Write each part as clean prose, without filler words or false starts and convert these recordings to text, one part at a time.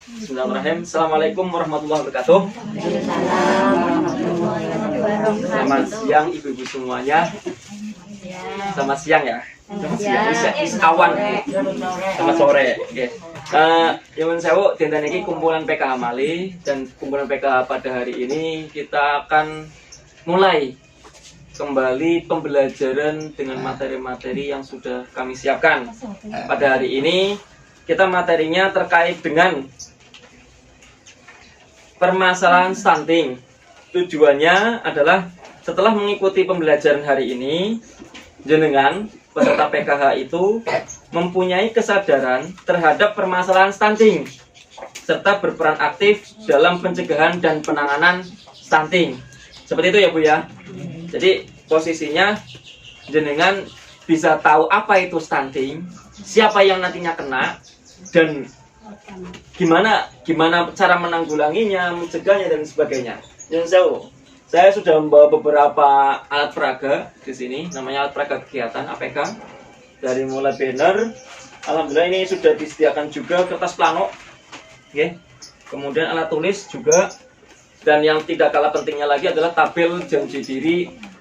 Bismillahirrahmanirrahim. Assalamualaikum warahmatullahi wabarakatuh. Selamat siang ibu-ibu semuanya. Selamat siang ya. Selamat siang. Awan. Selamat sore. Oke. Nyuwun sewu, dinten iki kumpulan PKH Mali dan kumpulan PKH pada hari ini kita akan mulai kembali pembelajaran dengan materi-materi yang sudah kami siapkan. Pada hari ini kita materinya terkait dengan permasalahan stunting. Tujuannya adalah setelah mengikuti pembelajaran hari ini, jenengan peserta PKH itu mempunyai kesadaran terhadap permasalahan stunting serta berperan aktif dalam pencegahan dan penanganan stunting. Seperti itu ya Bu ya. Jadi posisinya jenengan bisa tahu apa itu stunting, siapa yang nantinya kena, dan gimana cara menanggulanginya, mencegahnya dan sebagainya. Yang saya sudah membawa beberapa alat peraga di sini, namanya alat peraga kegiatan APK. Dari mulai banner, alhamdulillah ini sudah disediakan juga kertas plano, oke. Kemudian alat tulis juga, dan yang tidak kalah pentingnya lagi adalah tabel janji diri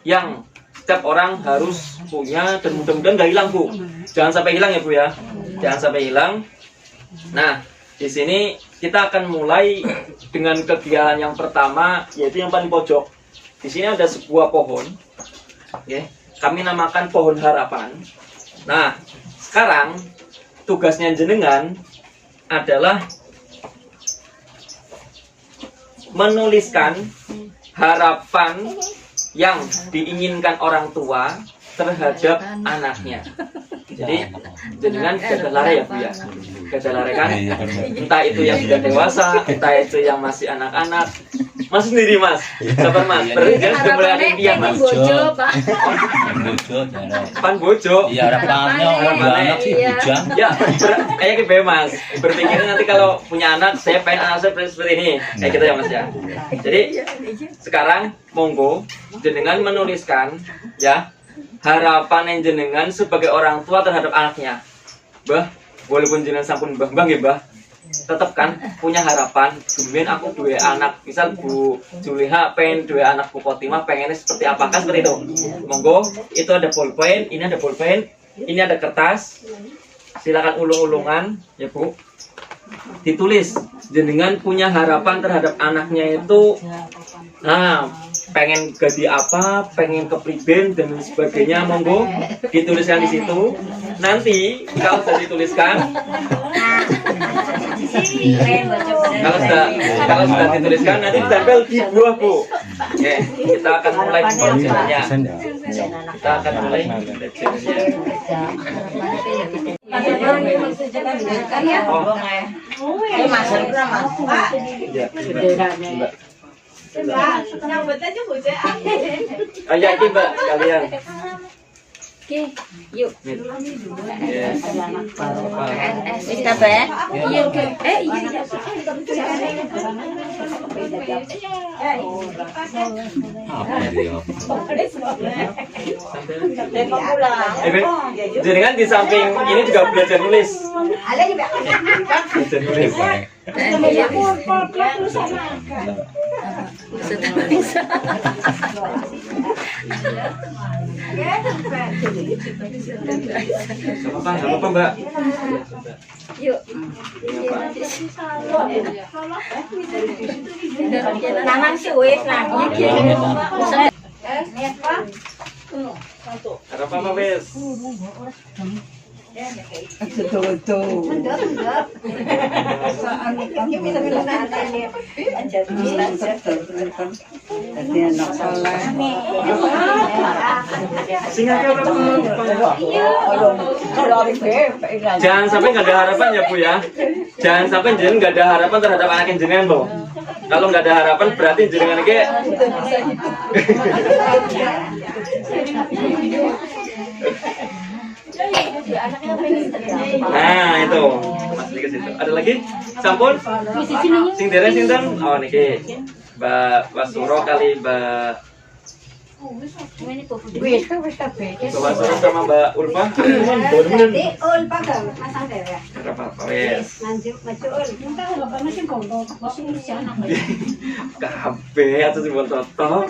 yang setiap orang harus punya dan mudah-mudahan nggak hilang Bu. Jangan sampai hilang ya Bu ya, jangan sampai hilang. Nah, di sini kita akan mulai dengan kegiatan yang pertama, yaitu yang paling pojok. Di sini ada sebuah pohon, okay. Kami namakan pohon harapan. Nah, sekarang tugasnya jenengan adalah menuliskan harapan yang diinginkan orang tua terhadap anaknya. Jadi jenengan gadah lare ya Bu ya, gadah lare kan, entah itu yang sudah dewasa, entah itu yang masih anak-anak. Mas sendiri Mas, sabar Mas, berarti jangan sudah mulai ada impian Mas. Bojo, Pak. Bojo, pan bojo. Iya harapannya anak sih bujang. Ya, kayak gitu Mas. Berpikirnya nanti kalau punya anak, saya pengen anak saya seperti ini, kayak gitu ya Mas ya. Jadi sekarang monggo jenengan menuliskan ya harapan yang jenengan sebagai orang tua terhadap anaknya. Bah, walaupun jenengan sampun mbah ya Mbah, tetap kan punya harapan. Kemudian aku dua anak, misal Bu Juliha pengen dua anak Bu Kotimah pengennya seperti apa kan, seperti itu. Monggo, itu ada pulpen, ini ada pulpen, ini ada kertas. Silakan ulung-ulungan ya Bu. Ditulis jenengan punya harapan terhadap anaknya itu, nah pengen ganti apa, pengen kepriben dan sebagainya, monggo dituliskan di situ. Nanti kalau sudah dituliskan, kalau sudah dituliskan nanti ditempel di buah Bu. Oke, kita akan mulai pembelajarannya. Kita akan mulai pembelajarannya. Ayo ini Mbak sekalian. Oke, yuk. Yes. Wis kabeh? Iya, oke. Iya. Jadi kan di samping ini juga belajar nulis. Belajar nulis. Gak apa-apa Mbak. Yuk. Nanang sih wis lah. Harapan apa wes? Jangan sampai nggak ada harapan ya Bu ya. Jangan sampai jenengan nggak ada harapan terhadap anak yang jenengan loh. Kalau nggak ada harapan berarti jenengan kayak nah itu masih ke situ. Ada lagi? Sampun? Sing dereng sinten? Oh niki. Mbak Wasuro kali Mbak Ini pupuk. Wis kabeh. Bapak Surat sama Mbak Ulfa. Jadi ul pagal masang dhewe. Berapa? Wes. Lanjut maju ul. Minta bapak mesin kondo. Mesin siapa? Kabeh atau si Bon Toto.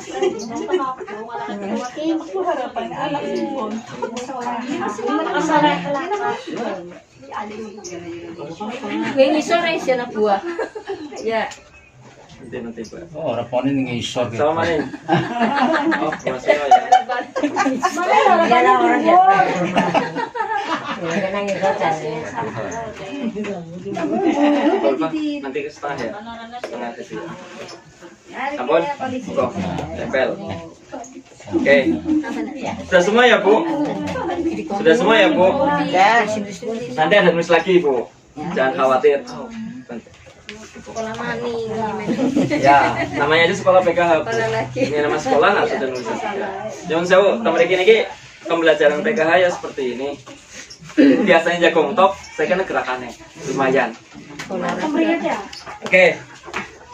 Itu harapan anak Bon. Gue ngisor ya anak buah. Ya. Nanti Pak. Oh, repone ning ngisor gitu. Sama mana? Oh, masih ya. Dia lah orang ya. Kena ngikut aja. Ulfa, nanti ke setengah ya. Setengah ke sini. Ampun. Kok. Tempel. Oke. Sudah semua ya, Bu? Sudah semua ya, Bu? Ya, Nanti ada nulis lagi, Bu. Jangan khawatir. Sekolah mani. Ya, namanya aja sekolah PKH. Bu. Sekolah lagi. Ini nama sekolah nggak sudah nulis. Jangan sewu, kemarin ini pembelajaran PKH ya seperti ini. Biasanya jago top, saya kena gerakannya lumayan. Oke,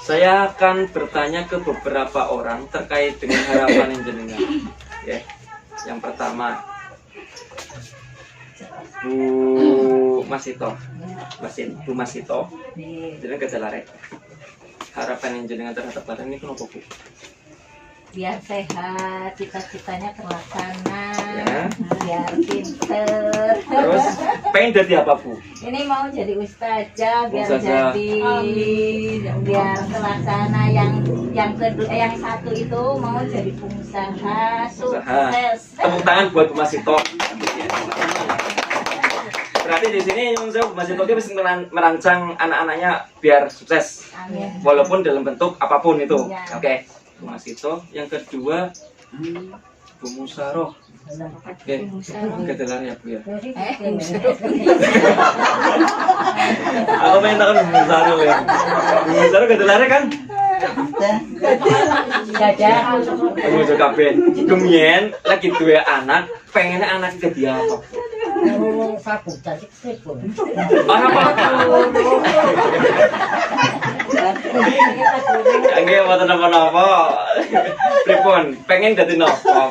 saya akan bertanya ke beberapa orang terkait dengan harapan yang jenengan. Ya, yang pertama, Bu Masito, Bu Masito, jenengan kejelarek. Harapan yang jenengan terhadap badan ini kenapa, Bu? biar sehat, cita-citanya terlaksana, Ya. biar pinter. Terus pengen jadi apa, Bu? Ini mau jadi ustazah, biar Ustazah. jadi, biar terlaksana. Yang kedua, yang satu itu mau jadi pengusaha sukses. Tepuk tangan buat Bu Masito. Berarti di sini Bu Masito dia bisa merancang anak-anaknya biar sukses, Amin. walaupun dalam bentuk apapun itu. Ya. Oke, Bu Masito. Yang kedua, Bu Musaroh. Oke, kedelar ya, Bu ya. Aku pengen tahu Bu Musaroh ya. Bu Musaroh kedelarnya kan? Jaja. Bu kabeh. Kemien lagi dua anak, pengennya anak jadi apa? Sabutan itu. Apa? Oke, mau napa-napa. Pripun, pengen dadi napa?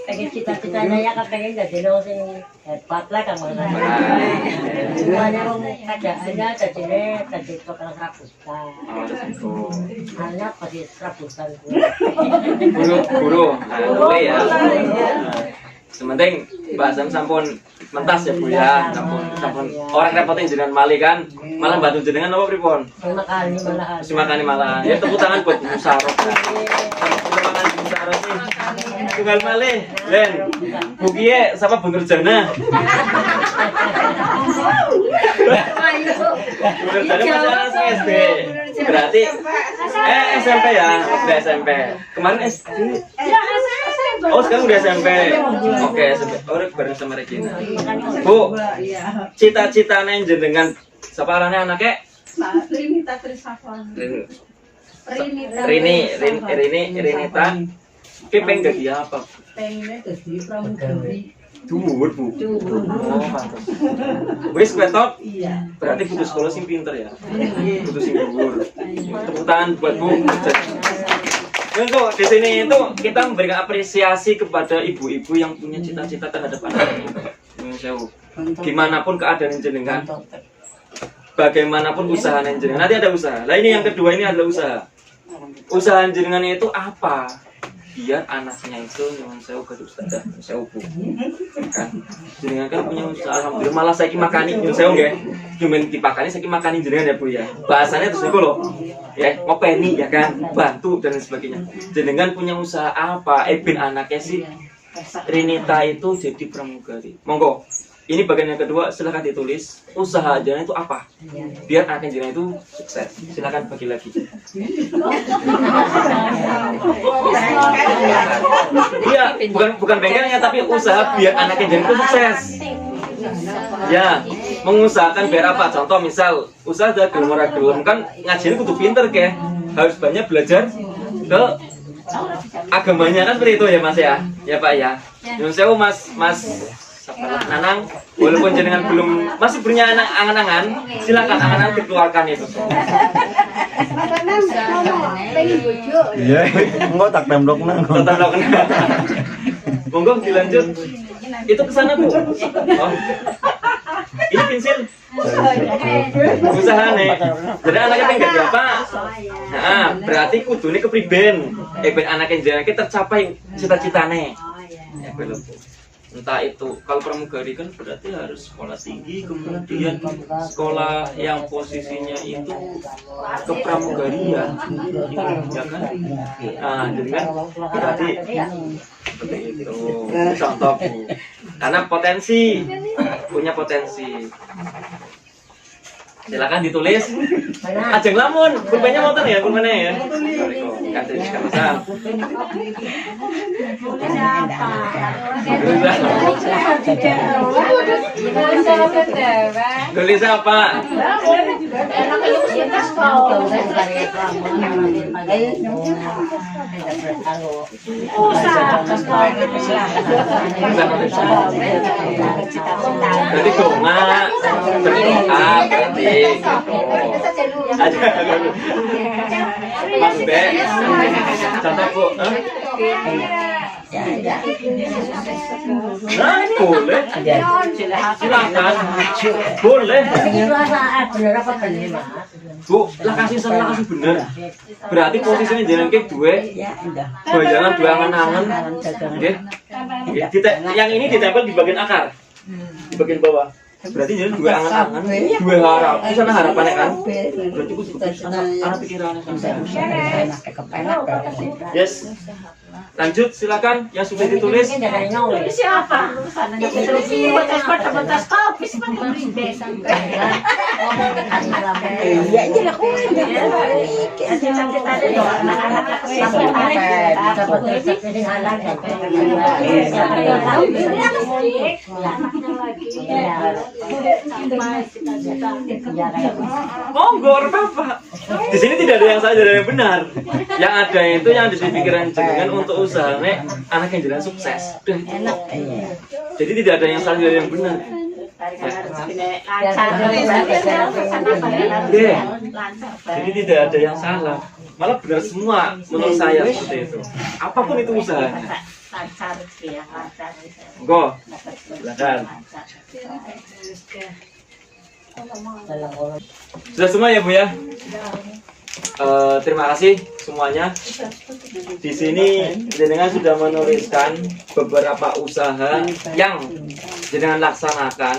Pengen cita-citanya ya kan pengen jadi lo sing hebat lah kamu. Semuanya keadaannya jadi tukang serabutan. Oh, gitu. Hanya pada serabutan. Guru. Nah, boleh ya. Sementing bahasan sampun mentas ya, Bu ya. Sampun orang repotin jenengan malih kan. Malah bantu jenengan apa pripun? Terima kasih malah. Terima kasih malah. Ya tepuk tangan buat Bu Musaroh. Tepuk tangan Bu Musaroh sih. Tunggal malih. Len. Bu Kie sapa Bu Nurjana? Bu Nurjana masih anak SD. Berarti SMP ya, udah SMP. Kemarin SD. Oh, sekarang udah SMP. Oke, SMP. Oh, bareng sama Regina. Bu, cita-citanya jenengan siapa arane anaknya? Rinita Trisafan. Rinita. Ki pengen jadi apa? Pengennya jadi pramugari. Dhuwur, Bu. Oh, pantes. Wis ketok. Iya. Berarti putus sekolah sing pinter ya. Putus sing dhuwur. Tepuk tangan buat Bu. Untuk di sini itu kita memberikan apresiasi kepada ibu-ibu yang punya cita-cita terhadap anaknya. Gimana pun keadaan jenengan, bagaimanapun usaha jenengan, nanti ada usaha. Nah ini yang kedua ini adalah usaha. Usaha jenengan itu apa? Biar anaknya itu yang saya udah ustazah, saya ubu. Kan? Jenengan kan punya usaha, alhamdulillah malah saya makani, yang saya nggak, cuma dipakani saya makani jenengan ya Bu ya. Bahasanya terus itu loh, ya ngopeni ya kan, bantu dan sebagainya. Jenengan punya usaha apa? Bin anaknya sih Rinita itu jadi pramugari. Monggo. Ini bagian yang kedua, silakan ditulis usaha jenengan itu apa? Biar anaknya jenengan itu sukses. Silakan bagi lagi. Iya, bukan bengkelnya tapi usaha biar anaknya jenengan itu sukses. Ya, mengusahakan biar apa? Contoh misal usaha ada gelem kan ngajinya kudu pinter ke, harus banyak belajar ke agamanya kan seperti itu ya Mas ya. Ya Pak ya. Nyun sewu Mas Nanang, walaupun jenengan belum masih punya angan-angan, silakan angan-angan dikeluarkan itu. pengen bojo. Iya, engko tak temblok nang. Tetap kena. Monggo dilanjut. Itu ke sana, Bu. Oh. Ini pensil. Usaha nih. Jadi anaknya pengen jadi apa? Nah, berarti kudune kepriben. Ben anaknya jenenge tercapai cita-citane. Ya belum. Entah itu kalau pramugari kan berarti harus sekolah tinggi, kemudian sekolah yang posisinya itu kepramugarian, ya kan? Nah, jadi kan berarti seperti itu contoh Bu. Karena punya potensi. Silakan ditulis. Ajeng lamun, pulpennya motor ya, pulpennya ya. Kan sama. Tulis apa? Berarti doma, berdoa, berarti. Mas Be, contoh Bu. Nah, boleh. Silakan. Boleh. Bu, lah kasih bener. Berarti posisinya jangan kayak dua. Jangan dua angan-angan. Nggih. Yang ini ditempel di bagian akar. Di bagian bawah. Berarti jadi dua angan-angan, dua harap. Di sana harapannya kan? Berarti aku juga anak pikirannya kan. Yes. Lanjut, silakan yang sudah ditulis. Siapa? Monggo, apa? Di sini tidak ada yang salah, tidak ada yang benar. Yang ada itu yang ada di pikiran jenengan untuk usahanya anak yang jalan sukses. Udah itu. Jadi tidak ada yang salah, tidak ada yang benar. Jadi tidak ada yang salah. Malah benar semua menurut saya seperti itu. Apapun itu usahanya. Go, silakan. Sudah semua ya Bu ya. Terima kasih semuanya. Di sini jenengan sudah menuliskan beberapa usaha yang jenengan laksanakan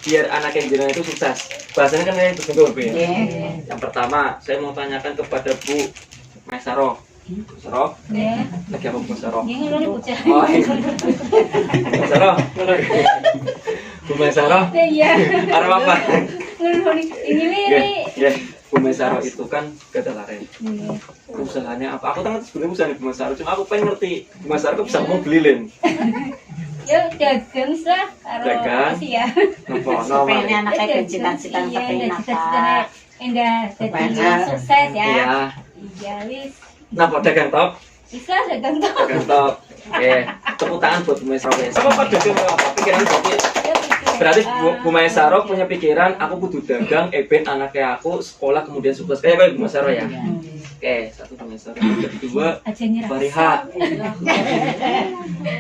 biar anak yang jenengan itu sukses. Bahasanya kan kayak itu Bu ya. Yang pertama, saya mau tanyakan kepada Bu Maisaro. Maisaro? Lagi apa Bu Maisaro? Oh, Maisaro. Bu Maisaro. Iya. Arep apa? Ini. Ya, Bu Maisaro itu kan gada laren. Usahanya apa? Aku tahu sebenarnya usaha Bu Maisaro, cuma aku pengen ngerti Bu Maisaro bisa mau belilin. Ya dagang lah. Dagang. Ya. Nopo Pengen anaknya cita-cita pengen apa? Enggak, jadi sukses ya. Iya. Iya, wis. Nopo dagang top? Bisa dagang tuh. Dagang top. Oke, tepuk tangan buat Bu Maisaro. Sama Pak dagang apa? Pikiran kopi. Berarti Bu Maisaro punya pikiran aku kudu dagang, ben anaknya aku sekolah kemudian sukses. Kayak Bu Maisaro ya. Oke, satu Bu Maisaro. Kedua, Bariha.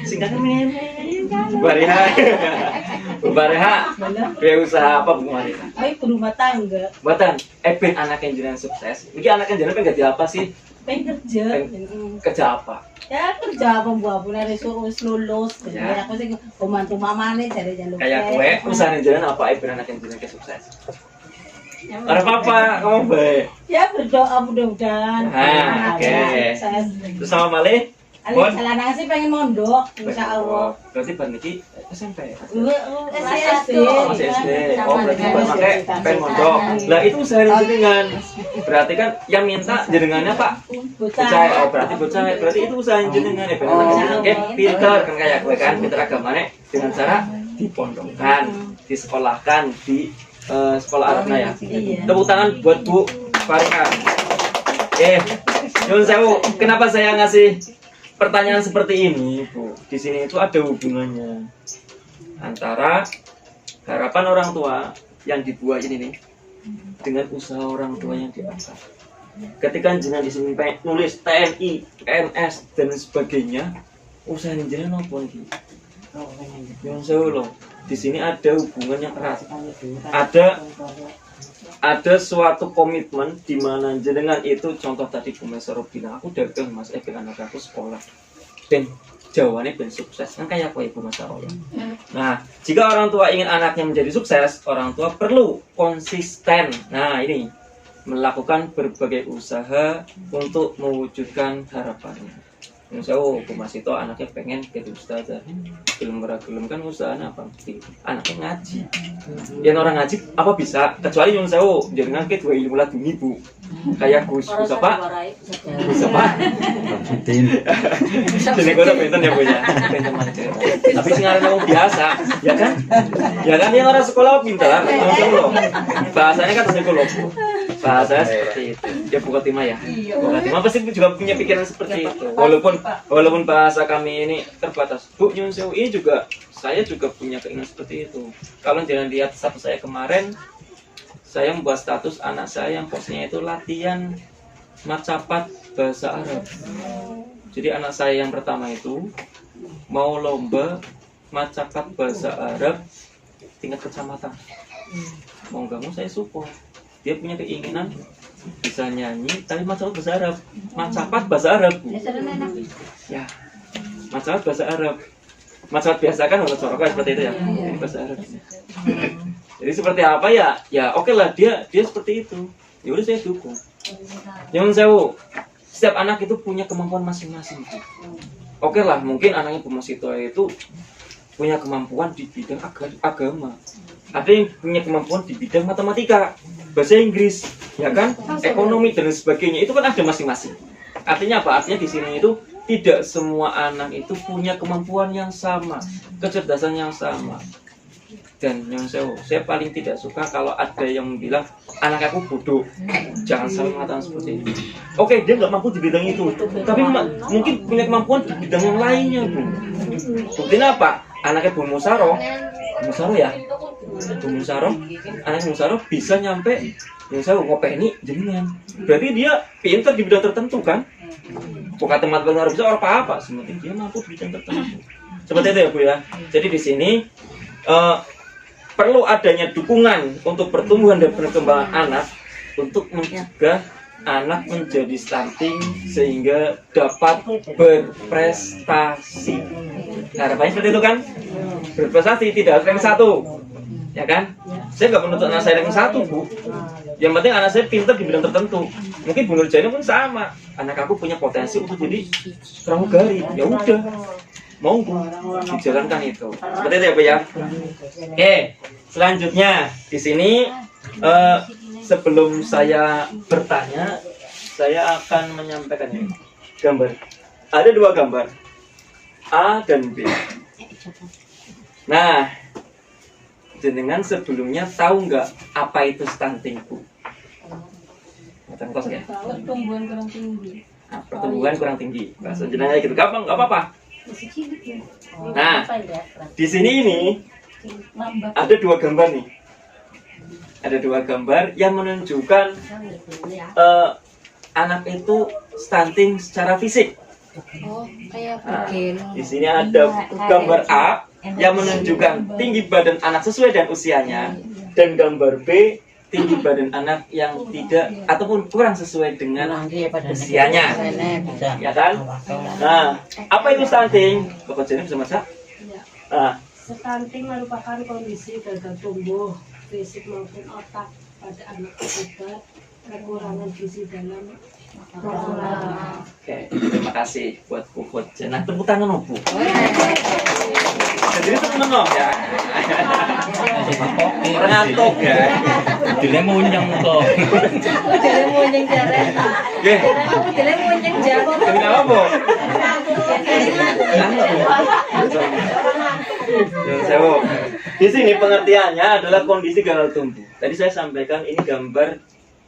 Singkatnya men. Bariha. Bu Bariha. Kayak usaha apa Bu Bariha? Baik rumah tangga, Buatan, ben anak yang jenengan sukses. Iki anak yang jenengan pengen jadi apa sih? pengen kerja. Kerja apa? Ya kerja pembuat dari wis lulus. Jadi Ya. aku sih pembantu mamane jadi jalur. Kayak gue, usaha jalan apa ben anak yang jenengan sukses? Ada apa? Kamu baik. Ya berdoa mudah-mudahan. Ah, oke. Sukses. Terus sama Mali? Ali celana sih pengen mondok, insyaallah. Berarti ban iki SMP. SD. Masih SD. Oh, berarti buat pakai pen mondok. Lah itu usaha jenengan. Berarti kan yang minta jenengannya Pak bocah. Oh, berarti bocah. Berarti itu usaha jenengan ya. Oke, pintar kan kayak gue kan, pintar agamanya dengan cara dipondokkan, disekolahkan di sekolah Arabna ya. Tepuk tangan buat Bu Farika. Nyun sewu, kenapa saya ngasih pertanyaan seperti ini, Bu? Di sini itu ada hubungannya antara harapan orang tua yang dibuat ini nih dengan usaha orang tua yang di atas. ketika jenengan di sini pengen nulis TNI, PNS dan sebagainya, usaha jenengan apa nih? Yang sewu loh, di sini ada hubungan yang erat, ada suatu komitmen di mana jenengan itu, contoh tadi Bu Mas Saro bilang, aku dagang Mas, anak aku sekolah, dan jawabannya ben sukses, kan kayak apa Ibu Mas Saro ya? Nah, jika orang tua ingin anaknya menjadi sukses, orang tua perlu konsisten. Nah ini, melakukan berbagai usaha untuk mewujudkan harapannya. Misalnya, Bu Mas itu anaknya pengen jadi ustazah, belum kan usahanya apa? Anaknya ngaji. Yang orang ngaji apa bisa? Kecuali yang saya, jangan ke dua ilmu laduni Bu. Kayak Gus apa? Gus apa? Jadi gue udah benten ya Bu ya. Tapi sekarang orang biasa, ya kan? Ya kan yang orang sekolah pintar, bahasanya kan sekolah Bu. Bahasanya seperti itu. Ya Bu Khotimah ya. Bu Khotimah pasti juga punya pikiran seperti itu. Walaupun bahasa kami ini terbatas. Bu Nyun Sewu ini juga, saya juga punya keinginan seperti itu. Kalau jangan lihat status saya kemarin, saya membuat status anak saya yang posnya itu latihan marcapat bahasa Arab. Jadi anak saya yang pertama itu mau lomba marcapat bahasa Arab tingkat kecamatan. Mau nggak mau saya support. Dia punya keinginan bisa nyanyi tapi marcapat bahasa Arab. Marcapat bahasa Arab Bu. Ya, marcapat bahasa Arab. Marcapat biasa kan orang Soroka seperti itu ya. Ini bahasa Arab. Jadi seperti apa ya? Ya oke lah, dia seperti itu. Ya udah saya dukung. Jangan sewu. Setiap anak itu punya kemampuan masing-masing. Oke lah, mungkin anaknya Bu Mas itu punya kemampuan di bidang agama. Ada yang punya kemampuan di bidang matematika, bahasa Inggris, ya kan, ekonomi dan sebagainya. Itu kan ada masing-masing. Artinya apa? Artinya di sini itu tidak semua anak itu punya kemampuan yang sama, kecerdasan yang sama. Dan yang saya paling tidak suka kalau ada yang bilang anak aku bodoh. Jangan sampai mengatakan seperti itu. Oke, dia nggak mampu di bidang itu, tapi mungkin punya kemampuan di bidang yang lainnya, Bu. Buktinya apa? Anaknya Bu Musaro ya, Bu Musaro, anak Bu Musaro bisa nyampe yang saya ngopeni jenengan. Berarti dia pintar di bidang tertentu kan? Bukan tempat benar bisa orang apa-apa, sementing dia mampu di bidang tertentu. Seperti itu ya Bu ya. Jadi di sini perlu adanya dukungan untuk pertumbuhan dan perkembangan anak untuk mencegah anak menjadi stunting sehingga dapat berprestasi. Harapannya seperti itu kan? Berprestasi tidak rank 1, ya kan? Saya nggak menuntut anak saya rank 1 Bu. Yang penting anak saya pintar di bidang tertentu. Mungkin Bu Nurjani pun sama. Anak aku punya potensi untuk jadi pramugari. Ya udah, monggo dijalankan itu. Seperti itu ya Bu ya. Oke, selanjutnya di sini sebelum saya bertanya, saya akan menyampaikan ini gambar. Ada 2 gambar, A dan B. Nah, jenengan sebelumnya tahu nggak apa itu stunting Bu? Contoh ya. Pertumbuhan kurang tinggi. Nah, pertumbuhan kurang tinggi. Bahasa jenengan gitu, gampang, nggak apa-apa. Nah, di sini ini ada 2 gambar nih. Ada 2 gambar yang menunjukkan anak itu stunting secara fisik. Oh, kayak Nah, begini. di sini ada gambar A yang menunjukkan tinggi badan anak sesuai dengan usianya, dan gambar B tinggi badan anak yang tidak ataupun kurang sesuai dengan usianya, ya kan? Nah, apa itu stunting? Bapak Jenny bisa masak? Nah, Stunting merupakan kondisi gagal tumbuh fisik maupun otak pada anak akibat kekurangan gizi dalam makanan. oke, terima kasih buat Bu Khotimah. Nah, tepuk tangan Bu. Jadi temen ya. Orang ngantuk ya. Dile munyeng kok. Dile munyeng jare. Nggih. Dile munyeng jare. Jadi apa, Bu? Sewu. Di sini pengertiannya adalah kondisi gagal tumbuh. Tadi saya sampaikan ini gambar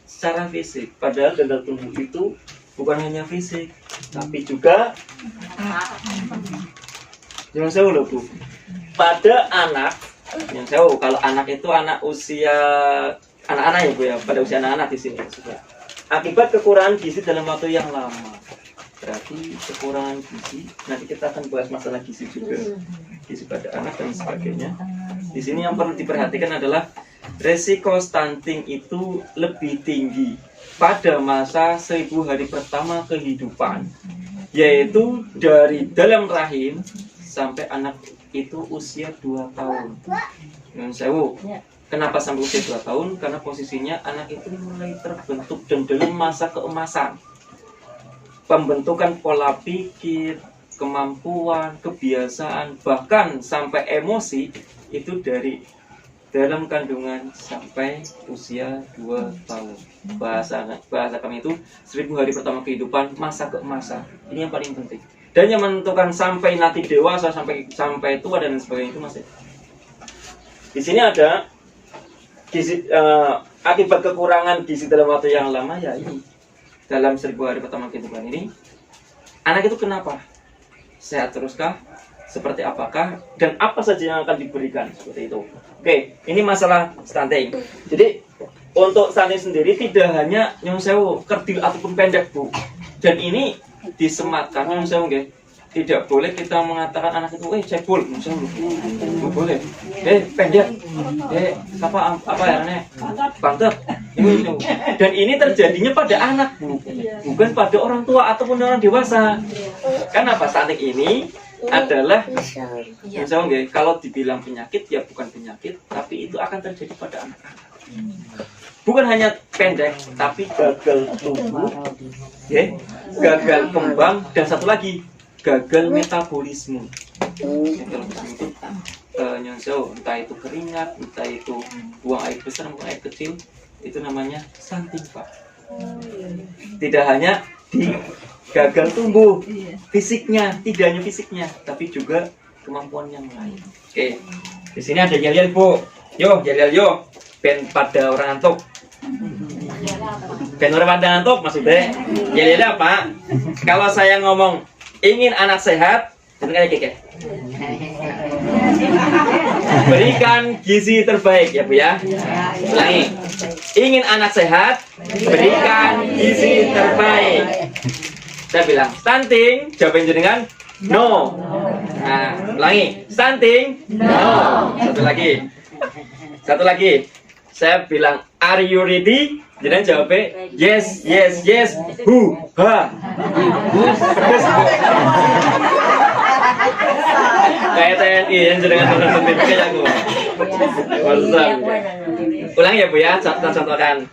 secara fisik. Padahal gagal tumbuh itu bukan hanya fisik, tapi juga jangan sewu loh Bu. Pada anak, yang sewu, kalau anak itu anak usia anak-anak ya Bu ya, pada usia anak-anak di sini sudah. Akibat kekurangan gizi dalam waktu yang lama. Berarti kekurangan gizi. Nanti kita akan bahas masalah gizi juga, gizi pada anak dan sebagainya. Di sini yang perlu diperhatikan adalah resiko stunting itu lebih tinggi pada masa 1000 hari pertama kehidupan, yaitu dari dalam rahim sampai anak itu usia 2 tahun. Sewu. Kenapa sampai usia 2 tahun? Karena posisinya anak itu mulai terbentuk dan dalam masa keemasan. Pembentukan pola pikir, kemampuan, kebiasaan, bahkan sampai emosi itu dari dalam kandungan sampai usia 2 tahun. Bahasa kami itu 1000 hari pertama kehidupan, masa keemasan. Ini yang paling penting. Dan yang menentukan sampai nanti dewasa, sampai tua dan sebagainya itu masih. Di sini ada gizi, akibat kekurangan gizi dalam waktu yang lama, ya ini dalam 1000 hari pertama kehidupan ini anak itu kenapa sehat teruskah, seperti apakah, dan apa saja yang akan diberikan seperti itu. Oke, ini masalah stunting. Jadi untuk stunting sendiri tidak hanya nyun sewu kerdil ataupun pendek, Bu, dan ini disematkan nyun sewu nggih. Tidak boleh kita mengatakan anak itu cebol, misalnya, nggak boleh. Pendek, apa ya nih? Pantat. Dan ini terjadinya pada anak, Bu, bukan pada orang tua ataupun orang dewasa. Kenapa stunting ini adalah, misalnya, kalau dibilang penyakit ya bukan penyakit, tapi itu akan terjadi pada anak-anak. Bukan hanya pendek, tapi gagal tumbuh, gagal kembang, dan satu lagi gagal metabolisme. Metabolisme itu entah itu keringat, entah itu buang air besar maupun air kecil, itu namanya stunting, Pak. Tidak hanya di gagal tumbuh fisiknya, tidak hanya fisiknya, tapi juga kemampuan yang lain. Oke, di sini ada yel-yel, Bu. Yo, yel-yel yo. Ben pada orang ngantuk. Ben orang pada ngantuk maksudnya. Yel-yel apa? Kalau saya ngomong ingin anak sehat, dengar ya, berikan gizi terbaik, ya Bu ya. Ulangi. Ingin anak sehat, berikan gizi terbaik. Saya bilang stunting, jawabin jenengan no. Nah, ulangi. Stunting no. Satu lagi. Saya bilang are you ready? Jenengan jawabnya yes, yes, yes. Hu, ha. Kayak TNI yang jenengan tertentu kayak aku. Ulang ya Bu ya, contohkan.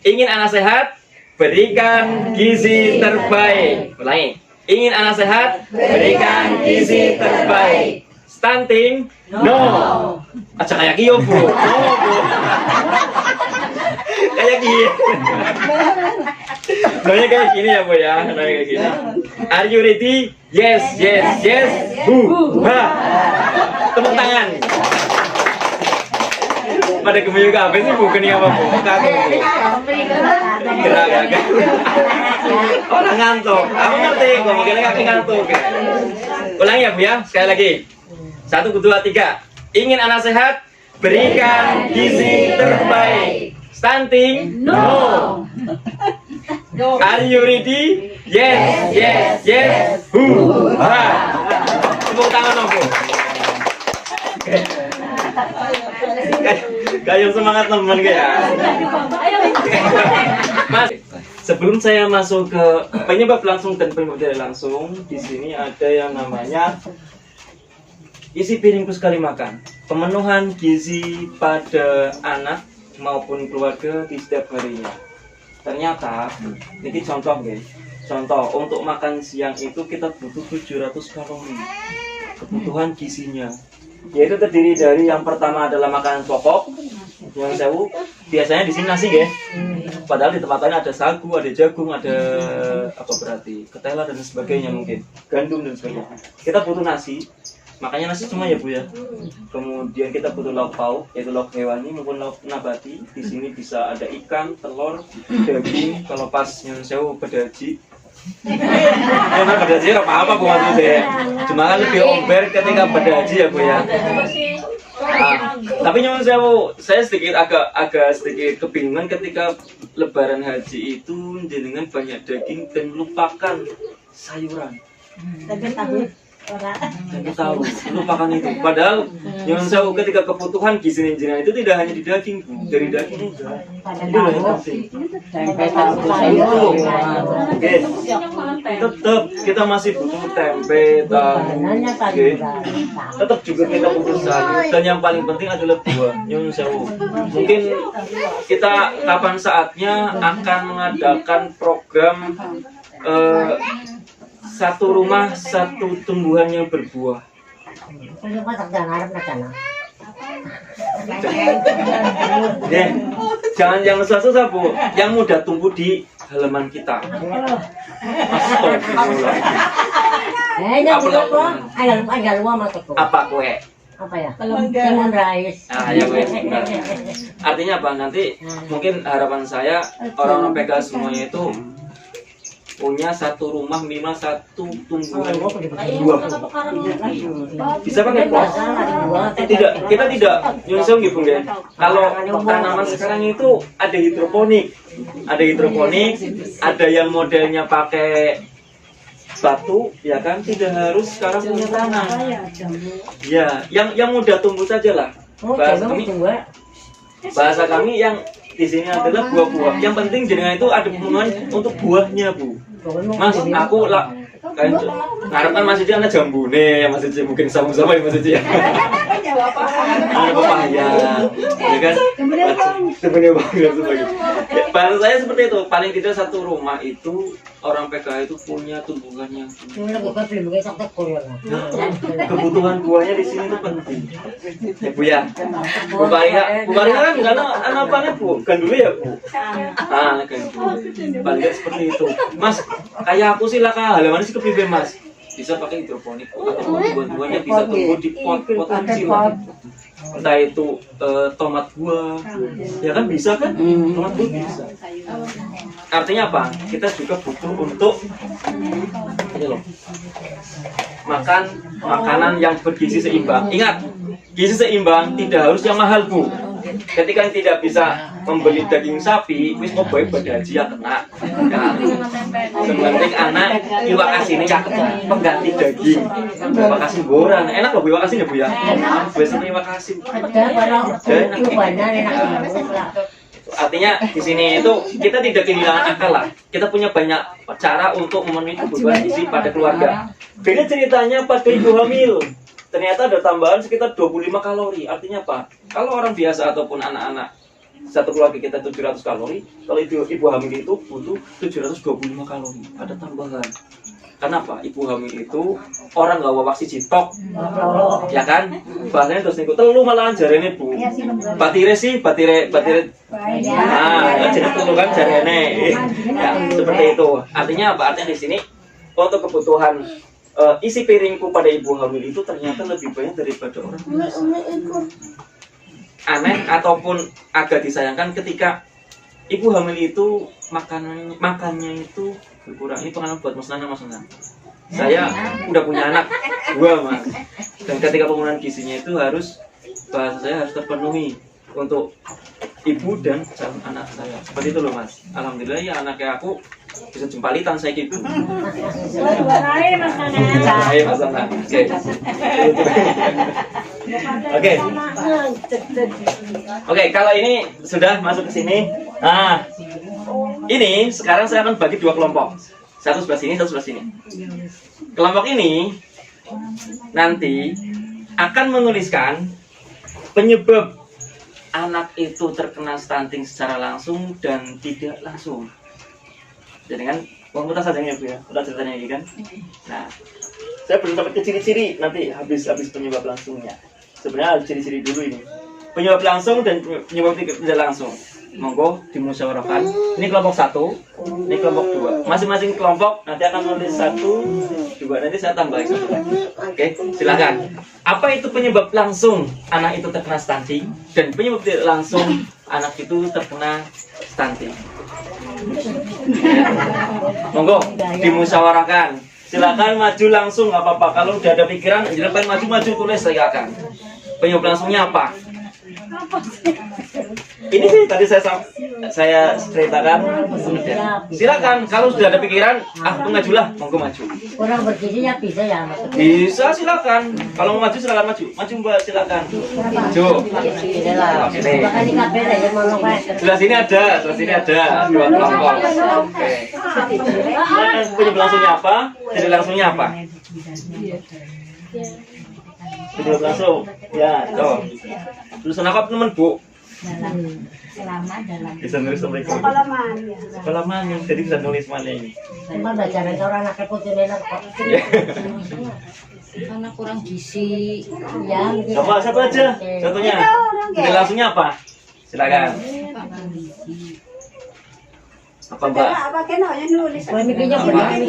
Ingin anak sehat, berikan gizi terbaik. Ulangi. Ingin anak sehat, berikan gizi terbaik. Stunting no. Aja kayak gitu, Bu. No, Bu. Kayak gini. Nanya kayak gini ya, Bu ya. Nanya kayak gini. Are you ready? Yes, yes, yes. Ha. Tepuk tangan. Pada kemudian apa sih, Bu? Ini apa, Bu? Gerak. Orang ngantuk. Aku ngerti, kok mungkin kaki ngantuk. Ulangi ya, Bu ya. Sekali lagi. 1, 2, 3. Ingin anak sehat, berikan gizi terbaik. Stunting no. Are you ready? Yes, yes, yes. Ha. Tepuk tangan dong, Bu. Kayak semangat teman ya. Mas, sebelum saya masuk ke penyebab langsung dan penyebab tidak langsung, di sini ada yang namanya isi piring plus kali makan. Pemenuhan gizi pada anak maupun keluarga di setiap harinya. Ternyata, ini contoh guys. Contoh, untuk makan siang itu kita butuh 700 kalori. Kebutuhan gizinya yaitu terdiri dari yang pertama adalah makanan pokok, yang sewu biasanya di sini nasi ya. Padahal di tempat lain ada sagu, ada jagung, ada apa berarti ketela dan sebagainya, mungkin gandum dan sebagainya. Kita butuh nasi, makanya nasi cuma ya Bu ya. Kemudian kita butuh lauk pauk, yaitu lauk hewani maupun lauk nabati. Di sini bisa ada ikan, telur, daging. Kalau pas yang sewu pedaji. Memang pedaji apa Bu maksudnya? Cuma kan lebih omber ketika pedaji ya Bu ya. Tapi nyuwun sewu, saya agak sedikit kebingungan ketika Lebaran Haji itu jenengan banyak daging dan lupakan sayuran. Tapi tahu, lupakan itu. Padahal nyuwun sewu ketika kebutuhan gizi jenengan itu tidak hanya di daging, Bu. Dari daging juga. Itu yang penting. Oke. Tetap kita masih butuh tempe, tahu. Oke. Tetap juga kita butuh sayur. Dan yang paling penting adalah buah. Nyuwun sewu. Mungkin kita kapan saatnya akan mengadakan program satu rumah satu tumbuhan yang berbuah. Ya, jangan yang susah-susah Bu, yang mudah tumbuh di halaman kita. Apa kue? Apa ya? Lemon rice. Ah, ya kue. Artinya apa? Nanti mungkin harapan saya orang-orang PK semuanya itu punya satu rumah minimal satu tumbuhan buah. Bisa pakai buah? Tidak, kita tidak nyusun gitu ya. Kalau tanaman sekarang itu ada hidroponik, ada yang modelnya pakai batu, ya kan? Tidak harus sekarang punya tanah. Ya, yang mudah tumbuh saja lah. Bahasa kami yang di sini adalah buah-buah. Yang penting jenengan itu ada hubungan untuk buahnya, Bu. Mas, aku lah ngarepkan Mas Cici anak jambune ya Mas Cici, mungkin sama-sama ya Mas Cici. Ada pepaya, ya kan? Jambune banget sebagai. Bahasa saya seperti itu. Paling tidak satu rumah itu orang PKH itu punya tumbuhan yang kebutuhan buahnya di sini itu penting. Ya Bu ya. Bu Maria kan anak banget Bu. Kan dulu ya Bu. Ah, kan dulu. Paling tidak seperti itu. Mas, kayak aku sih lah halaman sih kepiye Mas? Bisa pakai hidroponik atau buah-buahnya bisa tumbuh di pot-pot kecil. Entah itu tomat buah, ya kan bisa kan? Tomat buah bisa. Artinya apa? Kita juga butuh untuk ini loh, makan makanan yang bergizi seimbang. Ingat, gizi seimbang tidak harus yang mahal Bu. Ketika tidak bisa membeli daging sapi, wis mau baik pada haji ya kena. Sebenarnya anak iwak asin ini cakep, pengganti daging. Iwak asin boran, enak loh iwak asin ya Bu ya. Biasanya iwak asin. Artinya di sini itu kita tidak kehilangan akal lah. Kita punya banyak cara untuk memenuhi kebutuhan gizi pada keluarga. Beda ceritanya pada ibu hamil. Ternyata ada tambahan sekitar 25 kalori. Artinya apa? Kalau orang biasa ataupun anak-anak satu keluarga kita 700 kalori, kalau ibu hamil itu butuh 725 kalori. Ada tambahan. Kenapa? Ibu hamil itu orang nggak wawaksi jitok, ya kan? Bahasanya terus niku telu malahan jarene Bu. Batire. Nah, jadi telu kan jarene. Ya, seperti itu. Artinya apa? Artinya di sini untuk kebutuhan isi piringku pada ibu hamil itu ternyata lebih banyak daripada orang biasa. Aneh ataupun agak disayangkan ketika ibu hamil itu makannya itu berkurang. Ini pengalaman buat Mas Nana, Mas Nana. Saya udah punya anak 2 Mas. Dan ketika penggunaan gizinya itu harus bahasa saya harus terpenuhi untuk ibu dan calon anak saya. Seperti itu loh Mas. Alhamdulillah ya anaknya aku bisa jempalitan saya gitu. Hai Mas Nana. Hai Mas Nana. Oke. Oke, kalau ini sudah masuk ke sini. Nah, ini sekarang saya akan bagi 2 kelompok. Satu sebelah sini, satu sebelah sini. Kelompok ini nanti akan menuliskan penyebab anak itu terkena stunting secara langsung dan tidak langsung. Jadi kan, kita saja ya Bu ya, udah ceritanya ini kan. Nah, saya belum sampai ke ciri-ciri nanti habis penyebab langsungnya. Sebenarnya ada ciri-ciri dulu ini. Penyebab langsung dan penyebab tidak langsung. Monggo dimusyawarahkan. Ini kelompok 1, ini kelompok 2. Masing-masing kelompok nanti akan menulis 1, 2, nanti saya tambahin 1 lagi. Oke, silakan. Apa itu penyebab langsung anak itu terkena stunting dan penyebab tidak langsung anak itu terkena stunting? Monggo dimusyawarahkan. Silakan maju langsung, nggak apa-apa. Kalau udah ada pikiran, silakan maju tulis silakan. penyebab langsungnya apa? Ini sih tadi saya ceritakan. Silakan kalau sudah ada pikiran, aku ngajulah, monggo maju. Kurang bergizi ya bisa ya. Bisa silakan. Kalau mau maju silakan maju. Maju Mbak silakan. Maju. Oke. Bahkan di kabel ya mau ngomong. Sebelah sini ada dua kelompok. Oke. Silakan penyebab langsungnya apa? Jadi langsungnya apa? Penyebab langsung. Ya, tuh. Tulisan apa teman Bu? Selama dalam Bisa nulis Assalamualaikum. Sekolah mana? Jadi bisa nulis mana ini? Cuma belajar orang anak putih nenek kok. karena kurang gizi. Ya, Siapa aja? Contohnya. Jadi langsungnya apa? Silakan. Apa Mbak? Kalau mikirnya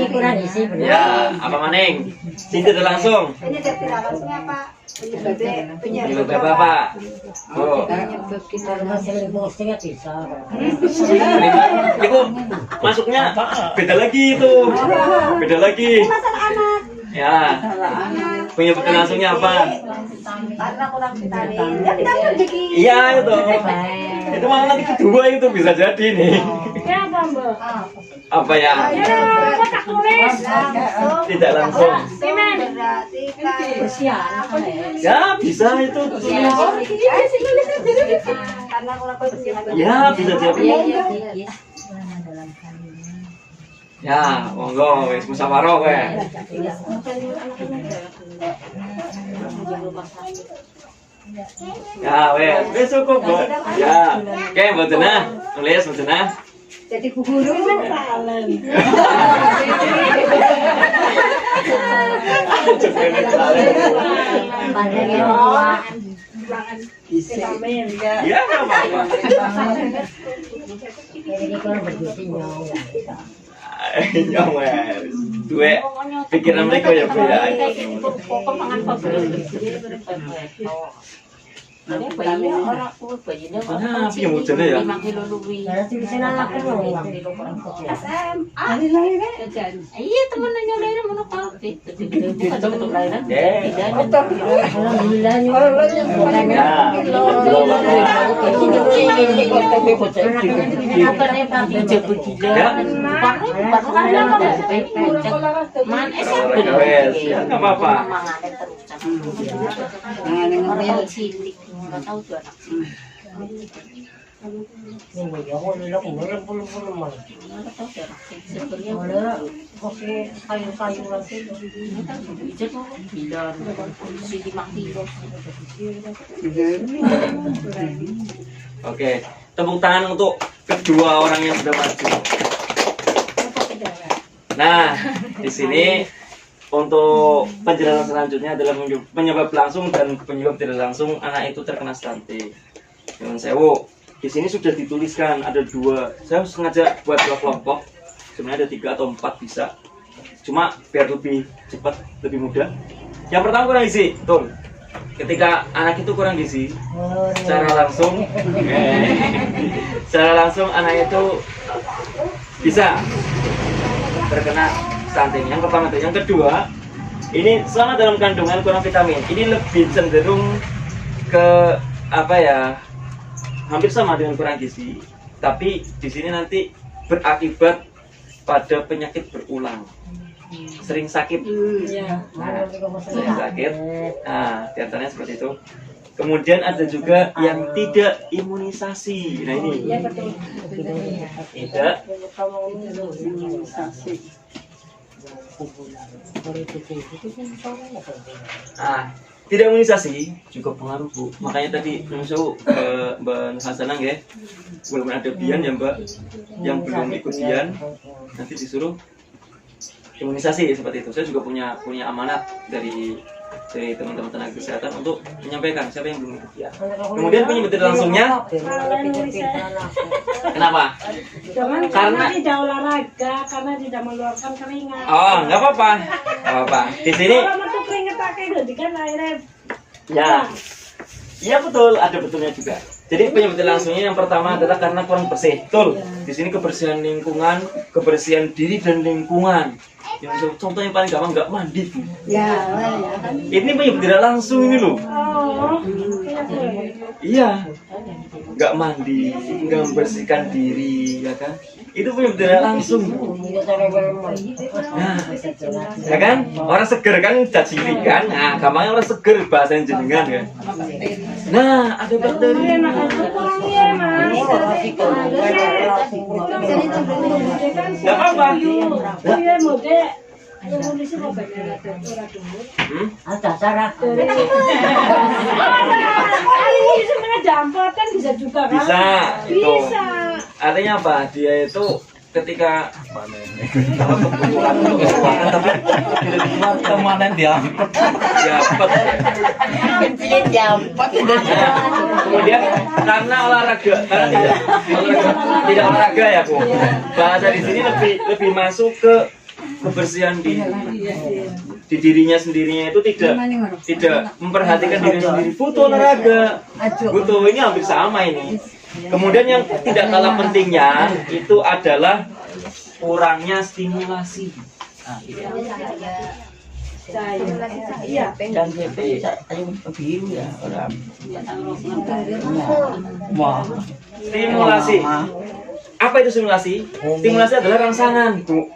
kurang gizi benar. Ya, apa maning? Tidak langsung. Penyebab apa Pak? Oh. Kalau sering posting ya bisa. Itu masuknya beda lagi itu. Beda lagi. Ya. Penyebab langsungnya apa? Karena kurang vitamin. Iya itu. Itu malah nanti kedua itu bisa jadi nih. Kenapa Mbak? Apa ya? Tak tulis. Tidak langsung. Semen. Ya bisa itu. Karena kurang bersihan. Ya bisa jadi. Ya, monggo wis musyawarah kowe. Ya, wis cukup, Bu. Ya. Oke, mboten nah. Tulis mboten nah. Jadi guru salah. Vitamin ya. Ya, enggak apa-apa. Ini kurang bergizi nyong. Ya, wes. Duwe pikiran mereka ya, Bu ya. Nah, piye mujane ya? Nanti di sana aku mau. Iya temen nyoleh mana kafe. Alhamdulillah Ya, enggak apa-apa. Orang cilik nggak tahu tuh anak cilik. ini ya kok lo umur puluh mal. Nggak tahu tuh anak cilik. Sebenarnya Ada kopi kayu-kayu lagi. bijak mau bilang si 5 kilo. Oke, tepuk tangan untuk kedua orang yang sudah maju. Nah, di sini untuk penjelasan selanjutnya adalah penyebab langsung dan penyebab tidak langsung anak itu terkena stunting. Jangan sewu. Di sini sudah dituliskan ada 2. Saya sengaja buat 2 kelompok. Sebenarnya ada 3 atau 4 bisa. Cuma biar lebih cepat, lebih mudah. Yang pertama kurang gizi, betul. Ketika anak itu kurang gizi, secara langsung anak itu bisa terkena stunting. Yang pertama itu. Yang kedua, ini selama dalam kandungan kurang vitamin, ini lebih cenderung ke apa ya? Hampir sama dengan kurang gizi. Tapi di sini nanti berakibat pada penyakit berulang. Sering sakit. Sering sakit. Nah, diantaranya seperti itu. Kemudian ada juga yang tidak imunisasi. Nah ini tidak imunisasi. Tidak imunisasi juga pengaruh Bu. Makanya tadi musuh Mbak Hasanah ya, walaupun ada Bian ya Mbak, yang belum ikut Bian, nanti disuruh imunisasi seperti itu. Saya juga punya amanat dari teman-teman tenaga kesehatan untuk menyampaikan siapa yang belum ikut Bian. Kemudian penyebab tidak langsungnya, kenapa? Karena tidak olahraga, karena tidak mengeluarkan keringat. Oh, nggak apa-apa. Di sini Kalau itu keringat pakai kan airnya. ya, iya betul, ada betulnya juga. Jadi penyebab tidak langsungnya yang pertama adalah karena kurang bersih. Betul. Di sini kebersihan lingkungan, kebersihan diri dan lingkungan. Yang contohnya paling gampang nggak mandi. Ya. Ini punya tidak langsung ini loh. Iya, nggak mandi, nggak membersihkan diri, ya kan? Itu punya tidak langsung. Nah, ya kan? Orang seger kan caciri kan? Nah, gampangnya orang seger bahasa jenengan kan? Nah, ada bakteri. Nggak apa-apa. Iya, mode. Kondisi mau benar orang dulu. Ada cara. Ini sebenarnya dampot kan bisa juga kan? Bisa. Itu. Bisa. Artinya apa? Dia itu ketika kemana dia? dapat. Kemudian karena olahraga, karena tidak olahraga ya Bu. Bahasa di sini lebih masuk ke kebersihan di dirinya sendirinya itu tidak memperhatikan diri sendiri. Butuh olahraga, butuh ini hampir sama ini. Kemudian yang tidak kalah pentingnya itu adalah kurangnya stimulasi. Iya. Dan BP biru ya orang. Wah. Stimulasi. Apa itu stimulasi? Stimulasi adalah rangsangan, Bu.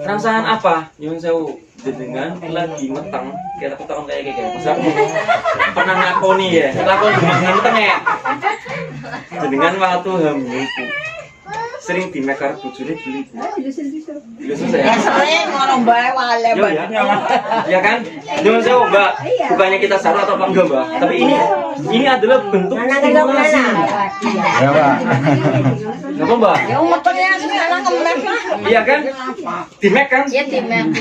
Rangsangan apa? Nyun sewu jenengan lagi meteng, kira aku tahun kayak masa aku pernah ngakoni ya, lakon meteng ya. Jenengan waktu hamil Bu, sering dimekar bojone beli Bu. Ilusus ya. Sering ngono bae wale Ya kan? Nyun sewu Mbak, bukannya kita salah atau apa enggak Mbak, tapi ini adalah bentuk stimulasi. Ya, Pak. Kenapa Mbak? Ya metengnya sekarang kemenek. Iya kan? Dimek kan? Ya timek.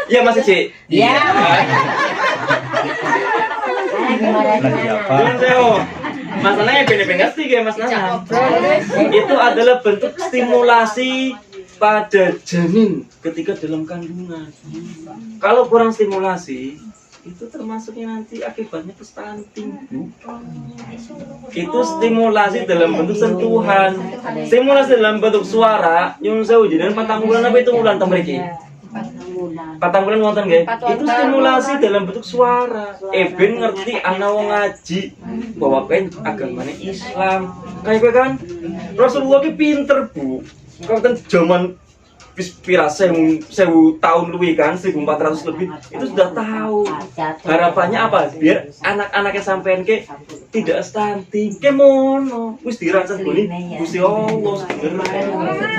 Iya Mas Ci. Iya. Lagi apa? Nyun sewu. Masalahnya bener-bener sih kayak Mas Nana. Itu adalah bentuk stimulasi pada janin ketika dalam kandungan. Kalau kurang stimulasi, itu termasuknya nanti akibatnya ke stunting, Bu. Itu stimulasi dalam bentuk sentuhan, stimulasi dalam bentuk suara. Nyun sewu jenengan patang bulan apa itu bulan temriki? Patang bulan wonten nggih. Itu stimulasi dalam bentuk suara. Ben ngerti ana wong ngaji bahwa kan agamanya Islam. Kayak kan Rasulullah ki pinter, Bu. Kapan zaman pira sewu tahun lebih kan 1400 lebih itu sudah tahu. Harapannya apa? Biar anak-anaknya sampean ke tidak stunting ke mono wis dirancang goni Gusti Allah sebenarnya.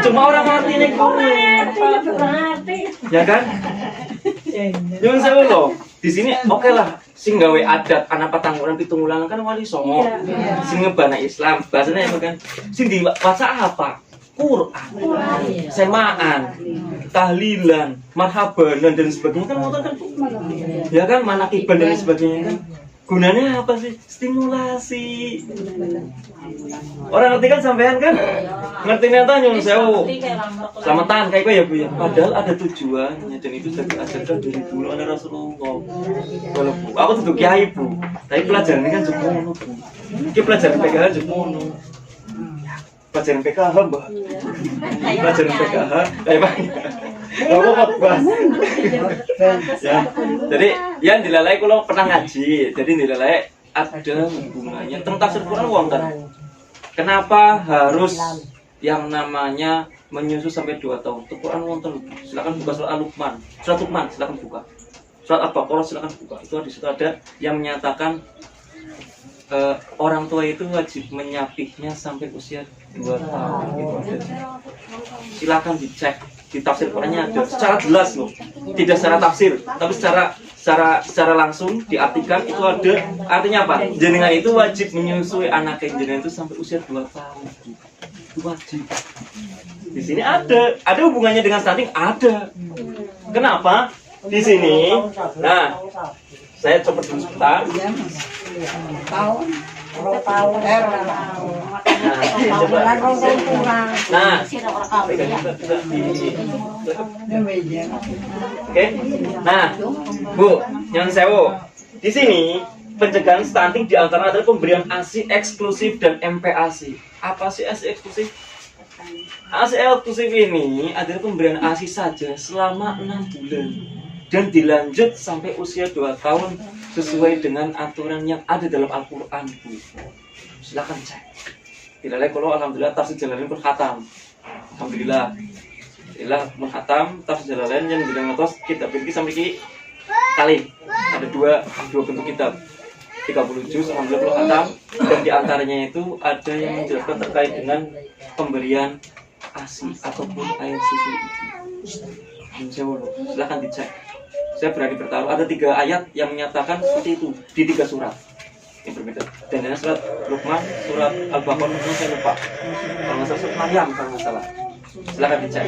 Cuma orang ngerti nek kowe. Ya kan? Nyun sewu loh. Di sini oke lah sing gawe adat anak patanggulan pitunggulan kan wali songo. Sing ngebana Islam bahasanya apa kan? Sing diwaca apa? Quran, semaan, tahlilan, marhabanan dan sebagainya kan motor kan, ya kan manakiban dan sebagainya kan, gunanya apa sih? Stimulasi. Orang ngerti kan sampean kan? Ngerti neta nyun sewu. Selamatan kayak gue ya Bu ya. Padahal ada tujuannya dan itu sudah diajarkan dari dulu oleh Rasulullah. Kalau Bu, aku tuh kiai Bu, tapi pelajarannya kan jemono Bu. Ki pelajaran PKH jemono. Pelajaran PKH Mbak. Pelajaran PKH kayak apa? Apa ya. Jadi yang dilalai kalau pernah ngaji, jadi dilalai ada hubungannya tentang tafsir Quran wonten. Kenapa harus yang namanya menyusu sampai 2 tahun? Itu Quran wonten. Silakan buka surat Al-Luqman. Surat Luqman silakan buka. Surat Al-Baqarah silakan buka. Itu di situ ada yang menyatakan orang tua itu wajib menyapihnya sampai usia 2 tahun gitu ada. Silakan dicek di tafsir Qurannya ada secara jelas loh, tidak secara tafsir tapi secara langsung diartikan itu ada artinya apa? Jenengan itu wajib menyusui anak jenengan itu sampai usia 2 tahun itu wajib. Di sini ada hubungannya dengan stunting ada. Kenapa? Di sini, nah saya coba dulu sebentar. Nah, oke. Nah, Bu, yang sewu. Di sini pencegahan stunting di antara adalah pemberian ASI eksklusif dan MPASI. Apa sih ASI eksklusif? ASI eksklusif ini adalah pemberian ASI saja selama 6 bulan dan dilanjut sampai usia 2 tahun sesuai dengan aturan yang ada dalam Al-Quran, Bu. Silakan cek. Tidak lain kalau alhamdulillah tafsir Jalalain pun khatam. Alhamdulillah. Alhamdulillah pun khatam tafsir Jalalain yang bilang ngetos kitab ini sampai kali ada dua bentuk kitab. 30 juz alhamdulillah pun khatam, dan diantaranya itu ada yang menjelaskan terkait dengan pemberian ASI ataupun air susu itu. Silakan dicek. Saya berani bertaruh ada 3 ayat yang menyatakan seperti itu di 3 surat yang berbeda. Dan ada surat Luqman, surat Al-Baqarah, saya lupa. Kalau nggak salah surat Maryam kalau nggak salah. Silakan dicek.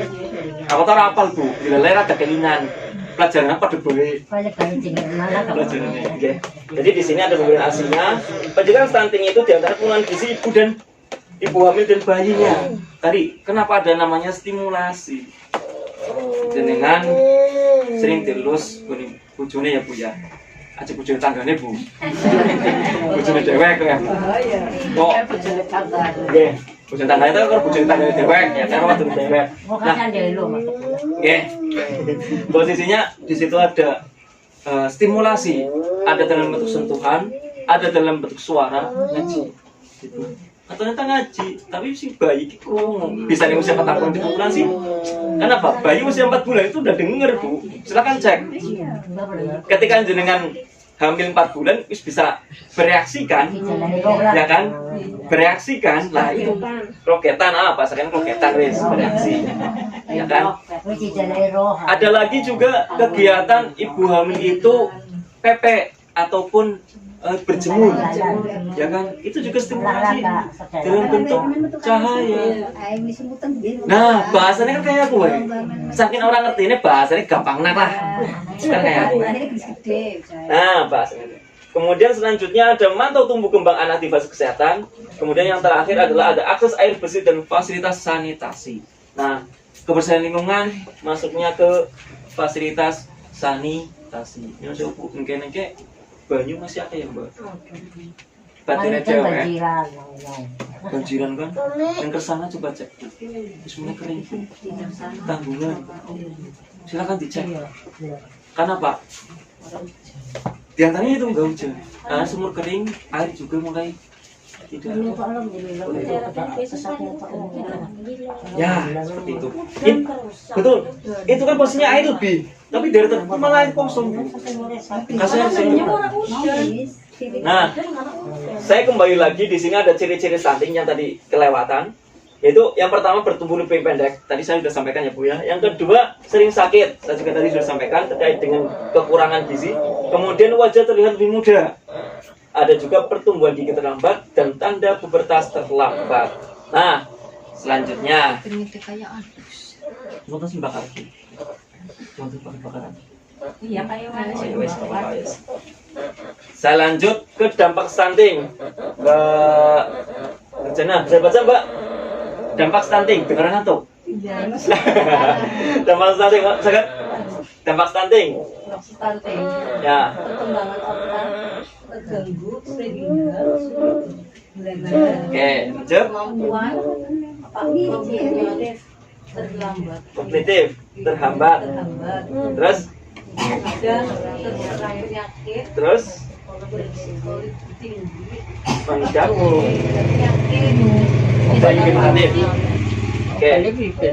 Aku tahu apal Bu, bila lahir ada kelingan. Pelajaran apa boleh? Pelajarannya. Okay. Jadi di sini ada pemberian ASI-nya. Penjagaan stunting itu diantara penggunaan gizi ibu dan ibu hamil dan bayinya. Tadi kenapa ada namanya stimulasi? Dengan sering dilus bujune ya Bu ya. Aja bujune tanggane Bu. Bujune dewek ya. Oh. Nggih. Bujune tanggane itu kan bujune tanggane dewek ya kan waktu dewek. Nah, nggih. Posisinya di situ ada stimulasi, ada dalam bentuk sentuhan, ada dalam bentuk suara, ngaji. Gitu. Atau nanti ngaji, tapi si bayi itu bisa di usia 4 tahun di bulan sih. Kenapa? Bayi usia 4 bulan itu udah denger Bu. Silakan cek. Ketika jenengan hamil 4 bulan bisa bereaksi kan? Ya kan? Bereaksi kan? Lah itu roketan apa? Sekarang roketan wis bereaksi. Ya kan? Ada lagi juga kegiatan ibu hamil itu PP ataupun berjemur, ya kan? Itu juga stimulasi dalam bentuk cahaya. Nah, bahasanya kan kayak aku, saking orang ngerti ini bahasanya gampang lah, kan kayak aku. Nah, bahasanya. Kemudian selanjutnya ada mantau tumbuh kembang anak di fase kesehatan. Kemudian yang terakhir adalah ada akses air bersih dan fasilitas sanitasi. Nah, kebersihan lingkungan masuknya ke fasilitas sanitasi. Ini saya mungkin banyu masih ada ya Mbak? Batinnya cewek. Banjiran kan? Yang kesana coba cek. Semuanya kering. Tanggungan. Silakan dicek. Karena Pak, di antaranya itu enggak hujan. Karena sumur kering, air juga mulai tidak. Ya, seperti itu. Betul. Itu kan posisinya air lebih, tapi dari tertentu malah air kosong. Kasih Nah, saya kembali lagi di sini ada ciri-ciri stunting yang tadi kelewatan. Yaitu yang pertama bertumbuh lebih pendek. Tadi saya sudah sampaikan ya Bu ya. Yang kedua sering sakit. Saya juga tadi sudah sampaikan terkait dengan kekurangan gizi. Kemudian wajah terlihat lebih muda. Ada juga pertumbuhan gigi terlambat dan tanda pubertas terlambat. Nah, selanjutnya. Nonton bakar lagi. Nonton bakaran. Iya, kayak mana sih? Saya lanjut ke dampak stunting. Mbak Jana, saya baca Mbak. Dampak stunting, dengaran atau? Dampak stunting, saya dampak stunting. Stunting. Ya. Perkembangan otak terganggu sehingga Oke, lanjut. kemampuan kognitif terlambat. Kognitif terhambat. Terus? Dan terserang penyakit. Terus? Berisiko tinggi. Mengidap. Penyakit. Kognitif. Oke,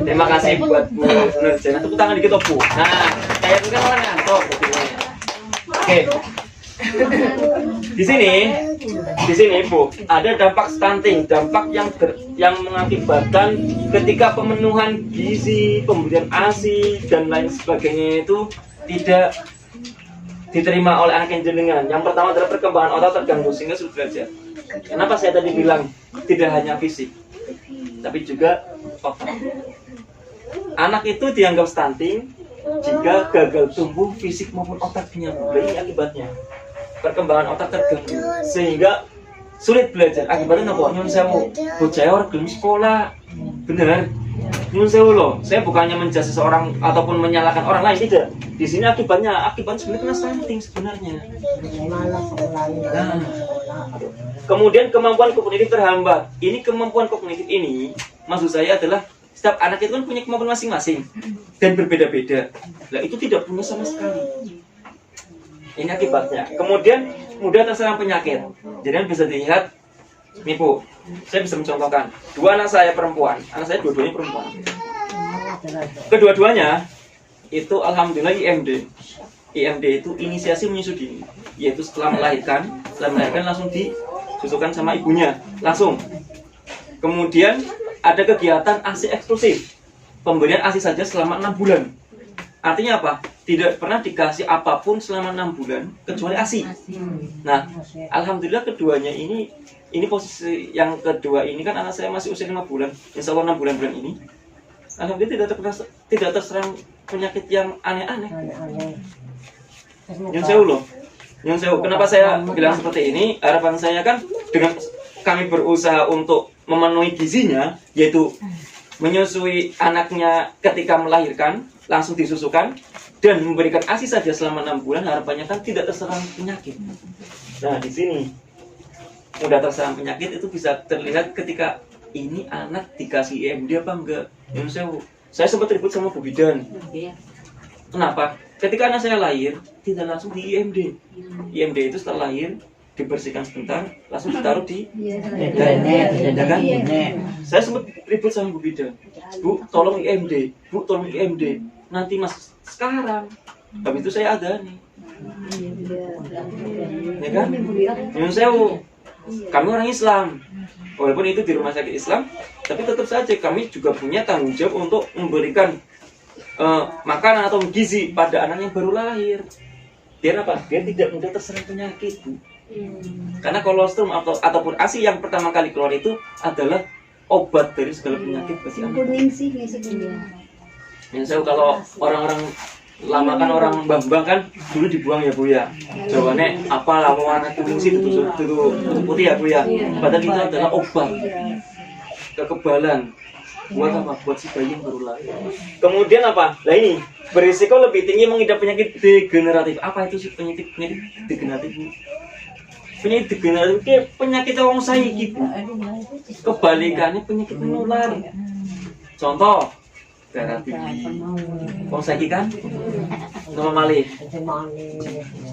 terima kasih buat Bu Nurjana. Tepuk tangan dikit Bu. Nah, kayak bukan orang ngantuk. Oke. Di sini Bu, ada dampak stunting, dampak yang mengakibatkan ketika pemenuhan gizi, pemberian ASI dan lain sebagainya itu tidak diterima oleh anak yang jenengan. Yang pertama adalah perkembangan otak terganggu sehingga sulit belajar. Kenapa saya tadi bilang tidak hanya fisik, tapi juga otak. Anak itu dianggap stunting jika gagal tumbuh fisik maupun otaknya. Ini akibatnya perkembangan otak terganggu sehingga sulit belajar. Akibatnya apa? Nyun sewu, bocah orang belum sekolah, bener? Nyun sewu loh. Saya bukannya menjudge seseorang ataupun menyalahkan orang lain, tidak. Di sini akibatnya sebenarnya kena stunting sebenarnya. Nah, kemudian kemampuan kognitif terhambat. Ini kemampuan kognitif ini maksud saya adalah setiap anak itu kan punya kemampuan masing-masing dan berbeda-beda. Nah, itu tidak punya sama sekali. Ini akibatnya. Kemudian mudah terserang penyakit. Jadi bisa dilihat, nih Bu, saya bisa mencontohkan. 2 anak saya perempuan, anak saya dua-duanya perempuan. Kedua-duanya itu alhamdulillah IMD. IMD itu inisiasi menyusui dini, yaitu setelah melahirkan langsung disusukan sama ibunya, langsung. Kemudian ada kegiatan ASI eksklusif, pemberian ASI saja selama 6 bulan. Artinya apa? Tidak pernah dikasih apapun selama 6 bulan kecuali ASI. Nah, alhamdulillah keduanya ini posisi yang kedua ini kan anak saya masih usia 5 bulan, insya Allah 6 bulan ini. Alhamdulillah tidak terserang penyakit yang aneh-aneh. Yang saya kenapa saya bilang seperti ini? Harapan saya kan dengan kami berusaha untuk memenuhi gizinya, yaitu menyusui anaknya ketika melahirkan, langsung disusukan, dan memberikan ASI saja selama 6 bulan, harapannya kan tidak terserang penyakit. Nah, di sini mudah terserang penyakit itu bisa terlihat ketika ini anak dikasih IMD apa enggak. Yang saya sempat ribut sama Bu Bidan. Kenapa? Ketika anak saya lahir, tidak langsung di IMD. IMD itu setelah lahir, dibersihkan sebentar, langsung ditaruh di kan? Saya sempat ribut sama Bu Bidan. Bu, tolong IMD. Bu, tolong IMD. Nanti mas sekarang. Habis itu saya adani. Ya kan? Yang kami orang Islam. Walaupun itu di rumah sakit Islam, tapi tetap saja kami juga punya tanggung jawab untuk memberikan makanan atau gizi pada anak yang baru lahir. Biar apa? Biar tidak mudah terserang penyakit, Bu. Karena kolostrum ataupun ASI yang pertama kali keluar itu adalah obat dari segala penyakit bagi anak. Kuning sih, kuning. Yang kalau orang-orang lama kan orang bambang kan dulu dibuang ya Bu ya. Jawabannya apa lah mau anak kuning sih itu putih ya Bu ya. Padahal itu adalah obat kekebalan. Buat apa? Buat si bayi yang baru lahir. Kemudian apa? Nah ini berisiko lebih tinggi mengidap penyakit degeneratif. Apa itu sih penyakit degeneratif? Penyakit degeneratif kayak penyakit orang saiki, Bu. Kebalikannya penyakit menular. Contoh darah tinggi. Orang saiki kan? Nama malih.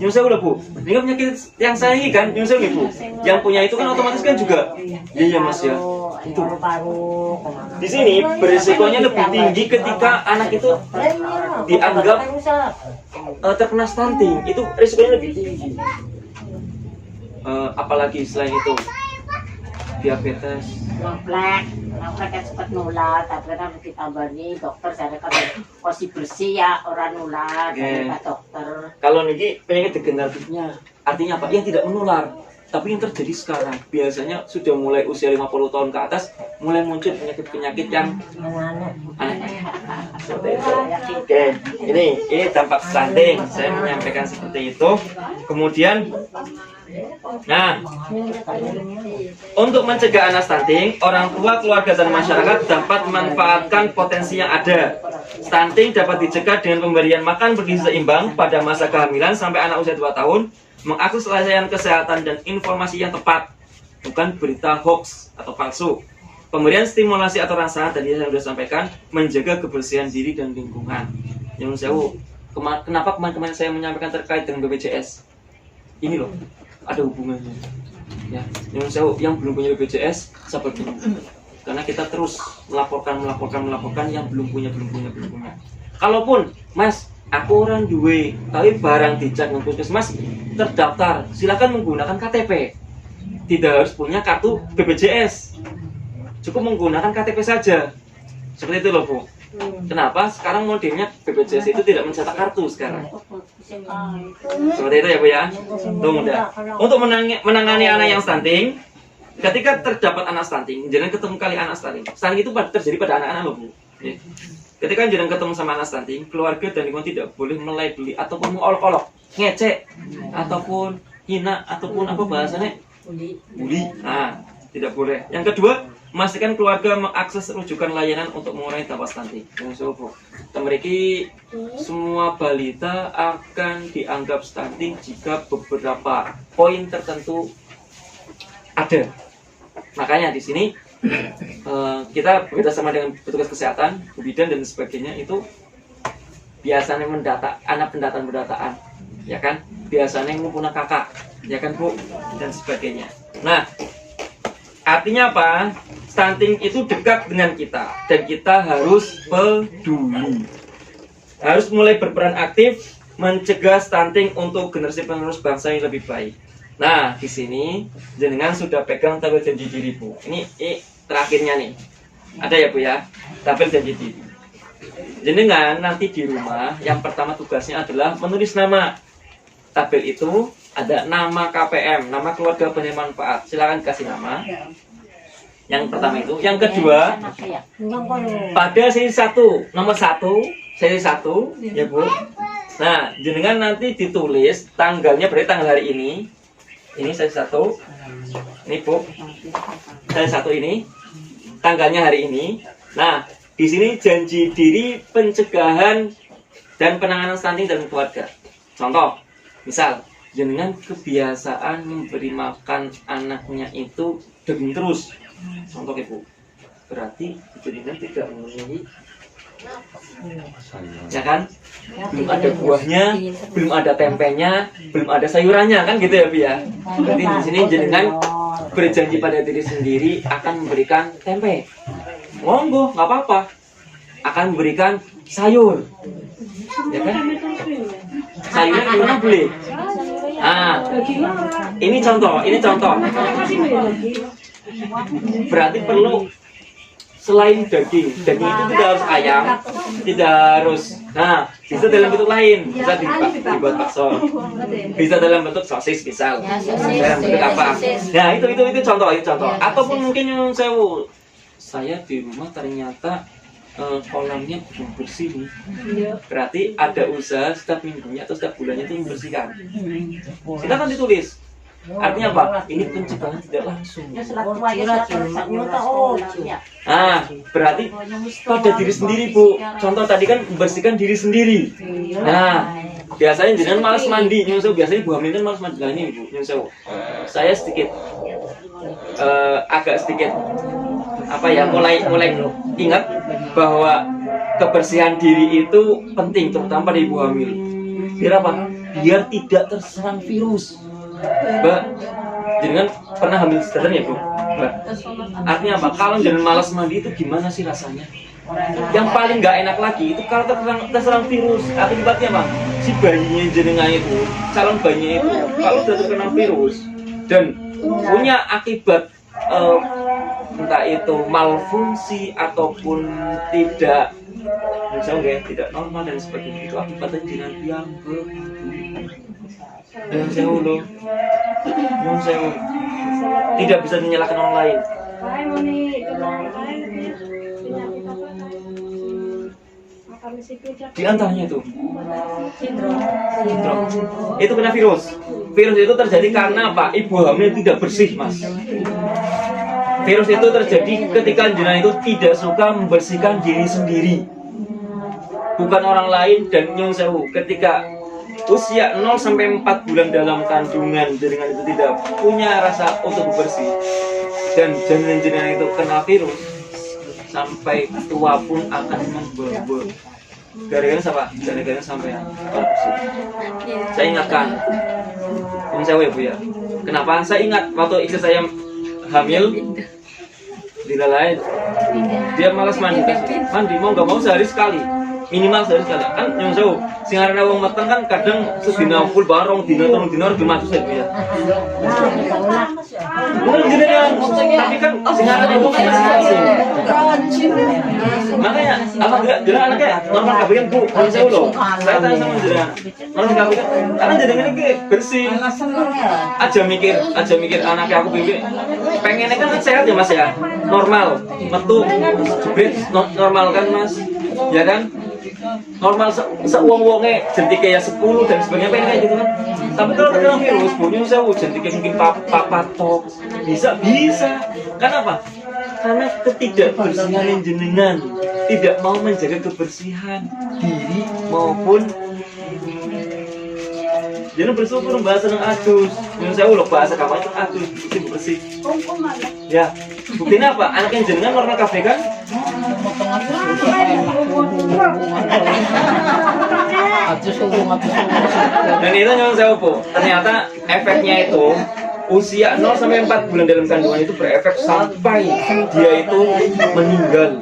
Nyusul udah Bu. Ini kan penyakit yang saiki kan? Nyusul nih Bu. Yang punya itu kan otomatis kan juga. Iya Mas ya. Itu. Di sini berisikonya lebih tinggi ketika anak itu dianggap terkena stunting. Itu risikonya lebih tinggi. Apalagi selain itu diabetes. Noplek kan cepat nular, tapi kan ditambani dokter saya kan masih bersih ya orang nular, saya dokter. Kalau ini penyakit degeneratifnya artinya apa? Yang tidak menular. Tapi yang terjadi sekarang biasanya sudah mulai usia 50 tahun ke atas mulai muncul penyakit-penyakit yang aneh. Seperti itu. Oke, ini dampak stunting. Saya menyampaikan seperti itu. Kemudian, nah, untuk mencegah anak stunting, orang tua, keluarga dan masyarakat dapat memanfaatkan potensi yang ada. Stunting dapat dicegah dengan pemberian makan bergizi seimbang pada masa kehamilan sampai anak usia 2 tahun. Mengakses layanan kesehatan dan informasi yang tepat, bukan berita hoax atau palsu. Pemberian stimulasi atau rasa tadi saya sudah sampaikan, menjaga kebersihan diri dan lingkungan. Yang saya kenapa kemarin saya menyampaikan terkait dengan BPJS? Ini loh, ada hubungannya. Ya, yang belum punya BPJS, sabar dulu. Karena kita terus melaporkan yang belum punya. Kalaupun, Mas, aku orang duwe, tapi barang dicek untuk puskesmas terdaftar, silakan menggunakan KTP. Tidak harus punya kartu BPJS. Cukup menggunakan KTP saja. Seperti itu loh, Bu. Kenapa? Sekarang modelnya BPJS itu tidak mencetak kartu sekarang. Seperti itu ya, Bu ya. Tuh mudah. Untuk menangani anak yang stunting, ketika terdapat anak stunting, jangan ketemu kali anak stunting. Stunting itu terjadi pada anak-anak loh, Bu. Ketika jangan ketemu sama anak stunting, keluarga dan lingkungan tidak boleh melabeli ataupun mengolok-olok, ngecek, ataupun hina, ataupun apa bahasanya, bully. Nah, tidak boleh. Yang kedua, memastikan keluarga mengakses rujukan layanan untuk mengurangi dampak stunting. Mereka semua balita akan dianggap stunting jika beberapa poin tertentu ada. Makanya di sini kita bekerja sama dengan petugas kesehatan, Bu Bidan dan sebagainya itu biasanya anak pendataan, ya kan? Biasanya ngumpulna kakak, ya kan Bu, dan sebagainya. Nah, artinya apa? Stunting itu dekat dengan kita dan kita harus peduli. Harus mulai berperan aktif mencegah stunting untuk generasi penerus bangsa yang lebih baik. Nah, di sini jenengan sudah pegang tabel janji diri Bu. Ini terakhirnya nih. Ada ya Bu ya? Tabel janji diri. Jenengan nanti di rumah yang pertama tugasnya adalah menulis nama. Tabel itu ada nama KPM, nama keluarga penerima manfaat. Silakan kasih nama. Yang pertama itu. Yang kedua, pada sesi 1, nomor 1, sesi 1, ya Bu. Nah, jenengan nanti ditulis tanggalnya, berarti tanggal hari ini. Ini sesi 1. Ini Bu. Sesi 1 ini. Tanggalnya hari ini. Nah, di sini janji diri pencegahan dan penanganan stunting dalam keluarga. Contoh, misal jenengan kebiasaan memberi makan anaknya itu daging terus. Contoh Ibu. Berarti jenengan tidak memenuhi, ya kan? Belum ada buahnya, belum ada tempenya, belum ada sayurannya, kan gitu ya Bu ya. Berarti di sini jenengan berjanji pada diri sendiri akan memberikan tempe. Monggo, nggak apa-apa. Akan memberikan sayur, ya kan? Sayurnya gimana boleh? Ah, ini contoh. Berarti perlu selain daging itu tidak harus ayam, tidak harus. Nah, bisa dalam bentuk lain, bisa dibuat bakso, bisa dalam bentuk sosis misal, dalam bentuk apa? Nah, itu contoh. Ataupun mungkin yang saya di rumah ternyata kolamnya belum bersih nih. Berarti ada usaha setiap minggunya atau setiap bulannya itu membersihkan. Silakan ditulis. Artinya apa? Ini pencegahan tidak langsung. Nah, berarti pada diri sendiri Bu. Contoh tadi kan membersihkan diri sendiri. Nah, biasanya jenengan malas mandi. Biasanya Bu Hamil kan malas mandi. Nah ini Bu, saya sedikit agak sedikit mulai ingat bahwa kebersihan diri itu penting, terutama pada ibu hamil. Biar apa? Biar tidak terserang virus. Mbak, jangan pernah hamil sedang ya Bu? Mbak, artinya apa? Kalau jangan malas mandi itu gimana sih rasanya? Yang paling nggak enak lagi itu kalau terserang virus. Akibatnya apa? Si bayinya jenengan itu, calon bayinya itu, kalau sudah terkena virus dan punya akibat entah itu malfungsi ataupun tidak, misalnya tidak normal dan sebagainya, itu akibatnya jenengan yang tidak bisa menyalahkan orang lain. Di antaranya itu sindrom. Itu kena virus. Virus itu terjadi karena apa? Ibu hamil tidak bersih, Mas. Virus itu terjadi ketika jenengan itu tidak suka membersihkan diri sendiri, bukan orang lain. Dan nyun sewu, ketika usia 0 sampai 4 bulan dalam kandungan, jenengan itu tidak punya rasa untuk bersih, dan jenengan itu kena virus, sampai tua pun akan membawa. Gara-gara apa? Gara-gara sampai bersih. Saya ingatkan, nyun sewu ya Bu ya. Kenapa? Saya ingat waktu istri saya hamil, dilalai, dia malas mandi mau nggak mau sehari sekali, minimal sehari sekali. Kan yang jauh singarana wong meteng kan kadang sedina full barong dina gimana tuh ya. Bukan jenengan, tapi kan singarana itu kan masing-masing. Makanya alhamdulillah anaknya normal kabinet Bu. Saya loh, saya tanya sama jenengan, normal kabinet karena jenengan ini bersih. Aja mikir anaknya aku pengennya kan sehat ya Mas ya, normal, metu, jebret normal kan Mas, ya kan? Normal seuang-uangnya jentik kayak 10 dan sebagainya pengen kayak gitu kan. Tapi kalau terkena virus, punya saya jentik kayak mungkin papatok bisa. Kenapa? Karena ketidakbersihan jenengan, tidak mau menjaga kebersihan diri maupun jangan bersyukur bahasa yang adus. Yang saya ulang bahasa kamu itu adus, bersih. Ya, Buktinya apa? Anak yang jenengan normal kafe kan? Dan itu yang saya upo. Ternyata efeknya itu usia 0 sampai 4 bulan dalam kandungan itu berefek sampai dia itu meninggal.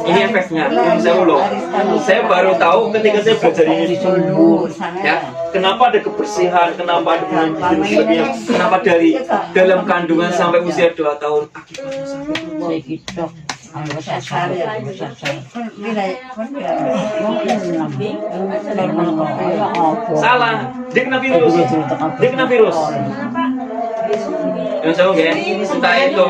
Ini efeknya. Ini saya ulo. Saya baru tahu ketika saya belajar ini dulu. Ya, kenapa ada kebersihan, kenapa ada penyembuhan sebagainya, kenapa dari dalam kandungan sampai usia 2 tahun. Salah, dia kena virus. Dia kena virus. Yang saya oke, entah itu.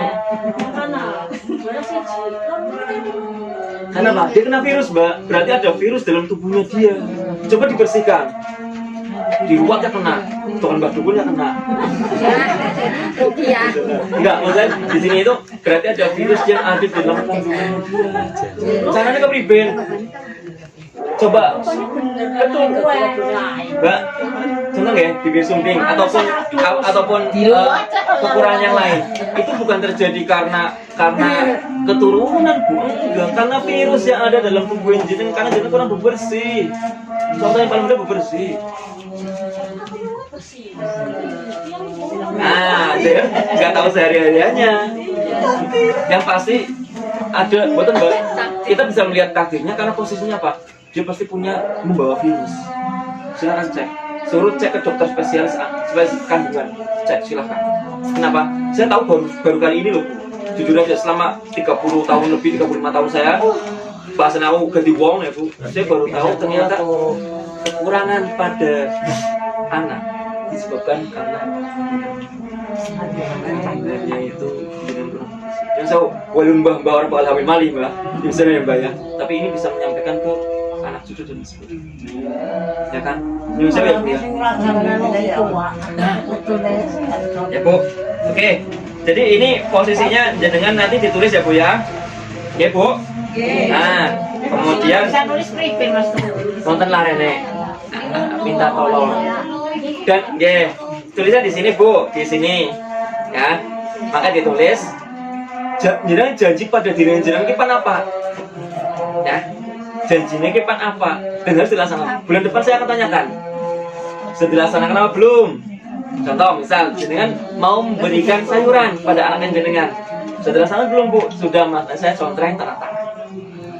Kenapa? Dia kena virus, Mbak. Berarti ada virus dalam tubuhnya dia. Coba dibersihkan. Di luarnya kena, tuhan Mbak Dukun ya kena. Enggak, maksudnya di sini itu berarti ada virus yang ada di dalam kandungan dia. Caranya kepriben. Coba betul, Mbak. Seneng ya bibir sumbing ataupun kekurangan yang lain. Itu bukan terjadi karena keturunan, Bu. Enggak, karena virus yang ada dalam tubuh jenengan, karena jenengan kurang bebersih. Contoh yang paling mudah bebersih. Nah, saya nggak tahu sehari-hariannya. Yang pasti ada, betul Mbak. Kita bisa melihat takdirnya karena posisinya apa? Dia pasti punya membawa virus. Silakan cek. Suruh cek ke dokter spesialis kandungan. Cek silakan. Kenapa? Saya tahu baru kali ini loh. Jujur aja selama 30 tahun lebih, 35 tahun saya bahasan aku ganti wong ya Bu. Saya baru tahu ternyata kekurangan pada anak disebabkan karena kandungannya itu dengan kurang bersih. Yang saya walun mbah orang bakal hamil malih Mbak. Bisa ya Mbak ya. Tapi ini bisa menyampaikan ke anak cucu dan sebagainya. Ya kan? Yang saya ya Bu ya. Ya Bu. Oke. Jadi ini posisinya jenengan nanti ditulis ya Bu ya. Ya Bu. Nah, kemudian Bisa nulis pripin Mas. nonton lah Rene. Minta tolong. Dan tulisnya di sini Bu, di sini. Ya. Maka ditulis jenengan janji pada diri jenengan kipan apa? Ya. Janjinya kipan apa? Dan harus dilaksanakan. Bulan depan saya akan tanyakan. Sudah dilaksanakan apa belum? Contoh misal jenengan mau memberikan sayuran pada anak jenengan. Sudah dilaksanakan belum Bu? Sudah Mas, saya contreng terata.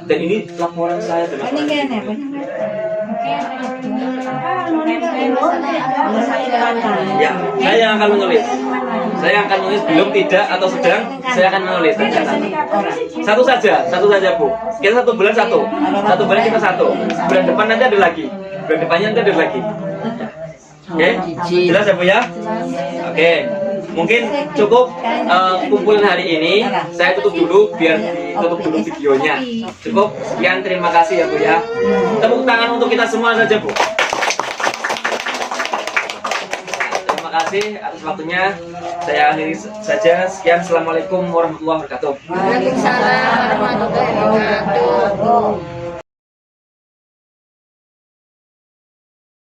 Dan ini laporan saya dengan ya, saya yang akan menulis. Saya akan menulis belum, tidak, atau sedang. Saya akan menulis. Satu saja Bu. Kita 1 bulan 1 bulan kita 1. Bulan depan nanti ada lagi. Bulan depannya nanti ada lagi. Oke, jelas ya Bu ya. Oke, mungkin cukup kumpulan hari ini. Saya tutup dulu biar ditutup dulu videonya. Cukup. Sekian, terima kasih ya Bu ya. Tepuk tangan untuk kita semua saja Bu. Terima kasih atas waktunya. Saya akhiri saja. Sekian, assalamualaikum warahmatullahi wabarakatuh. Waalaikumsalam warahmatullahi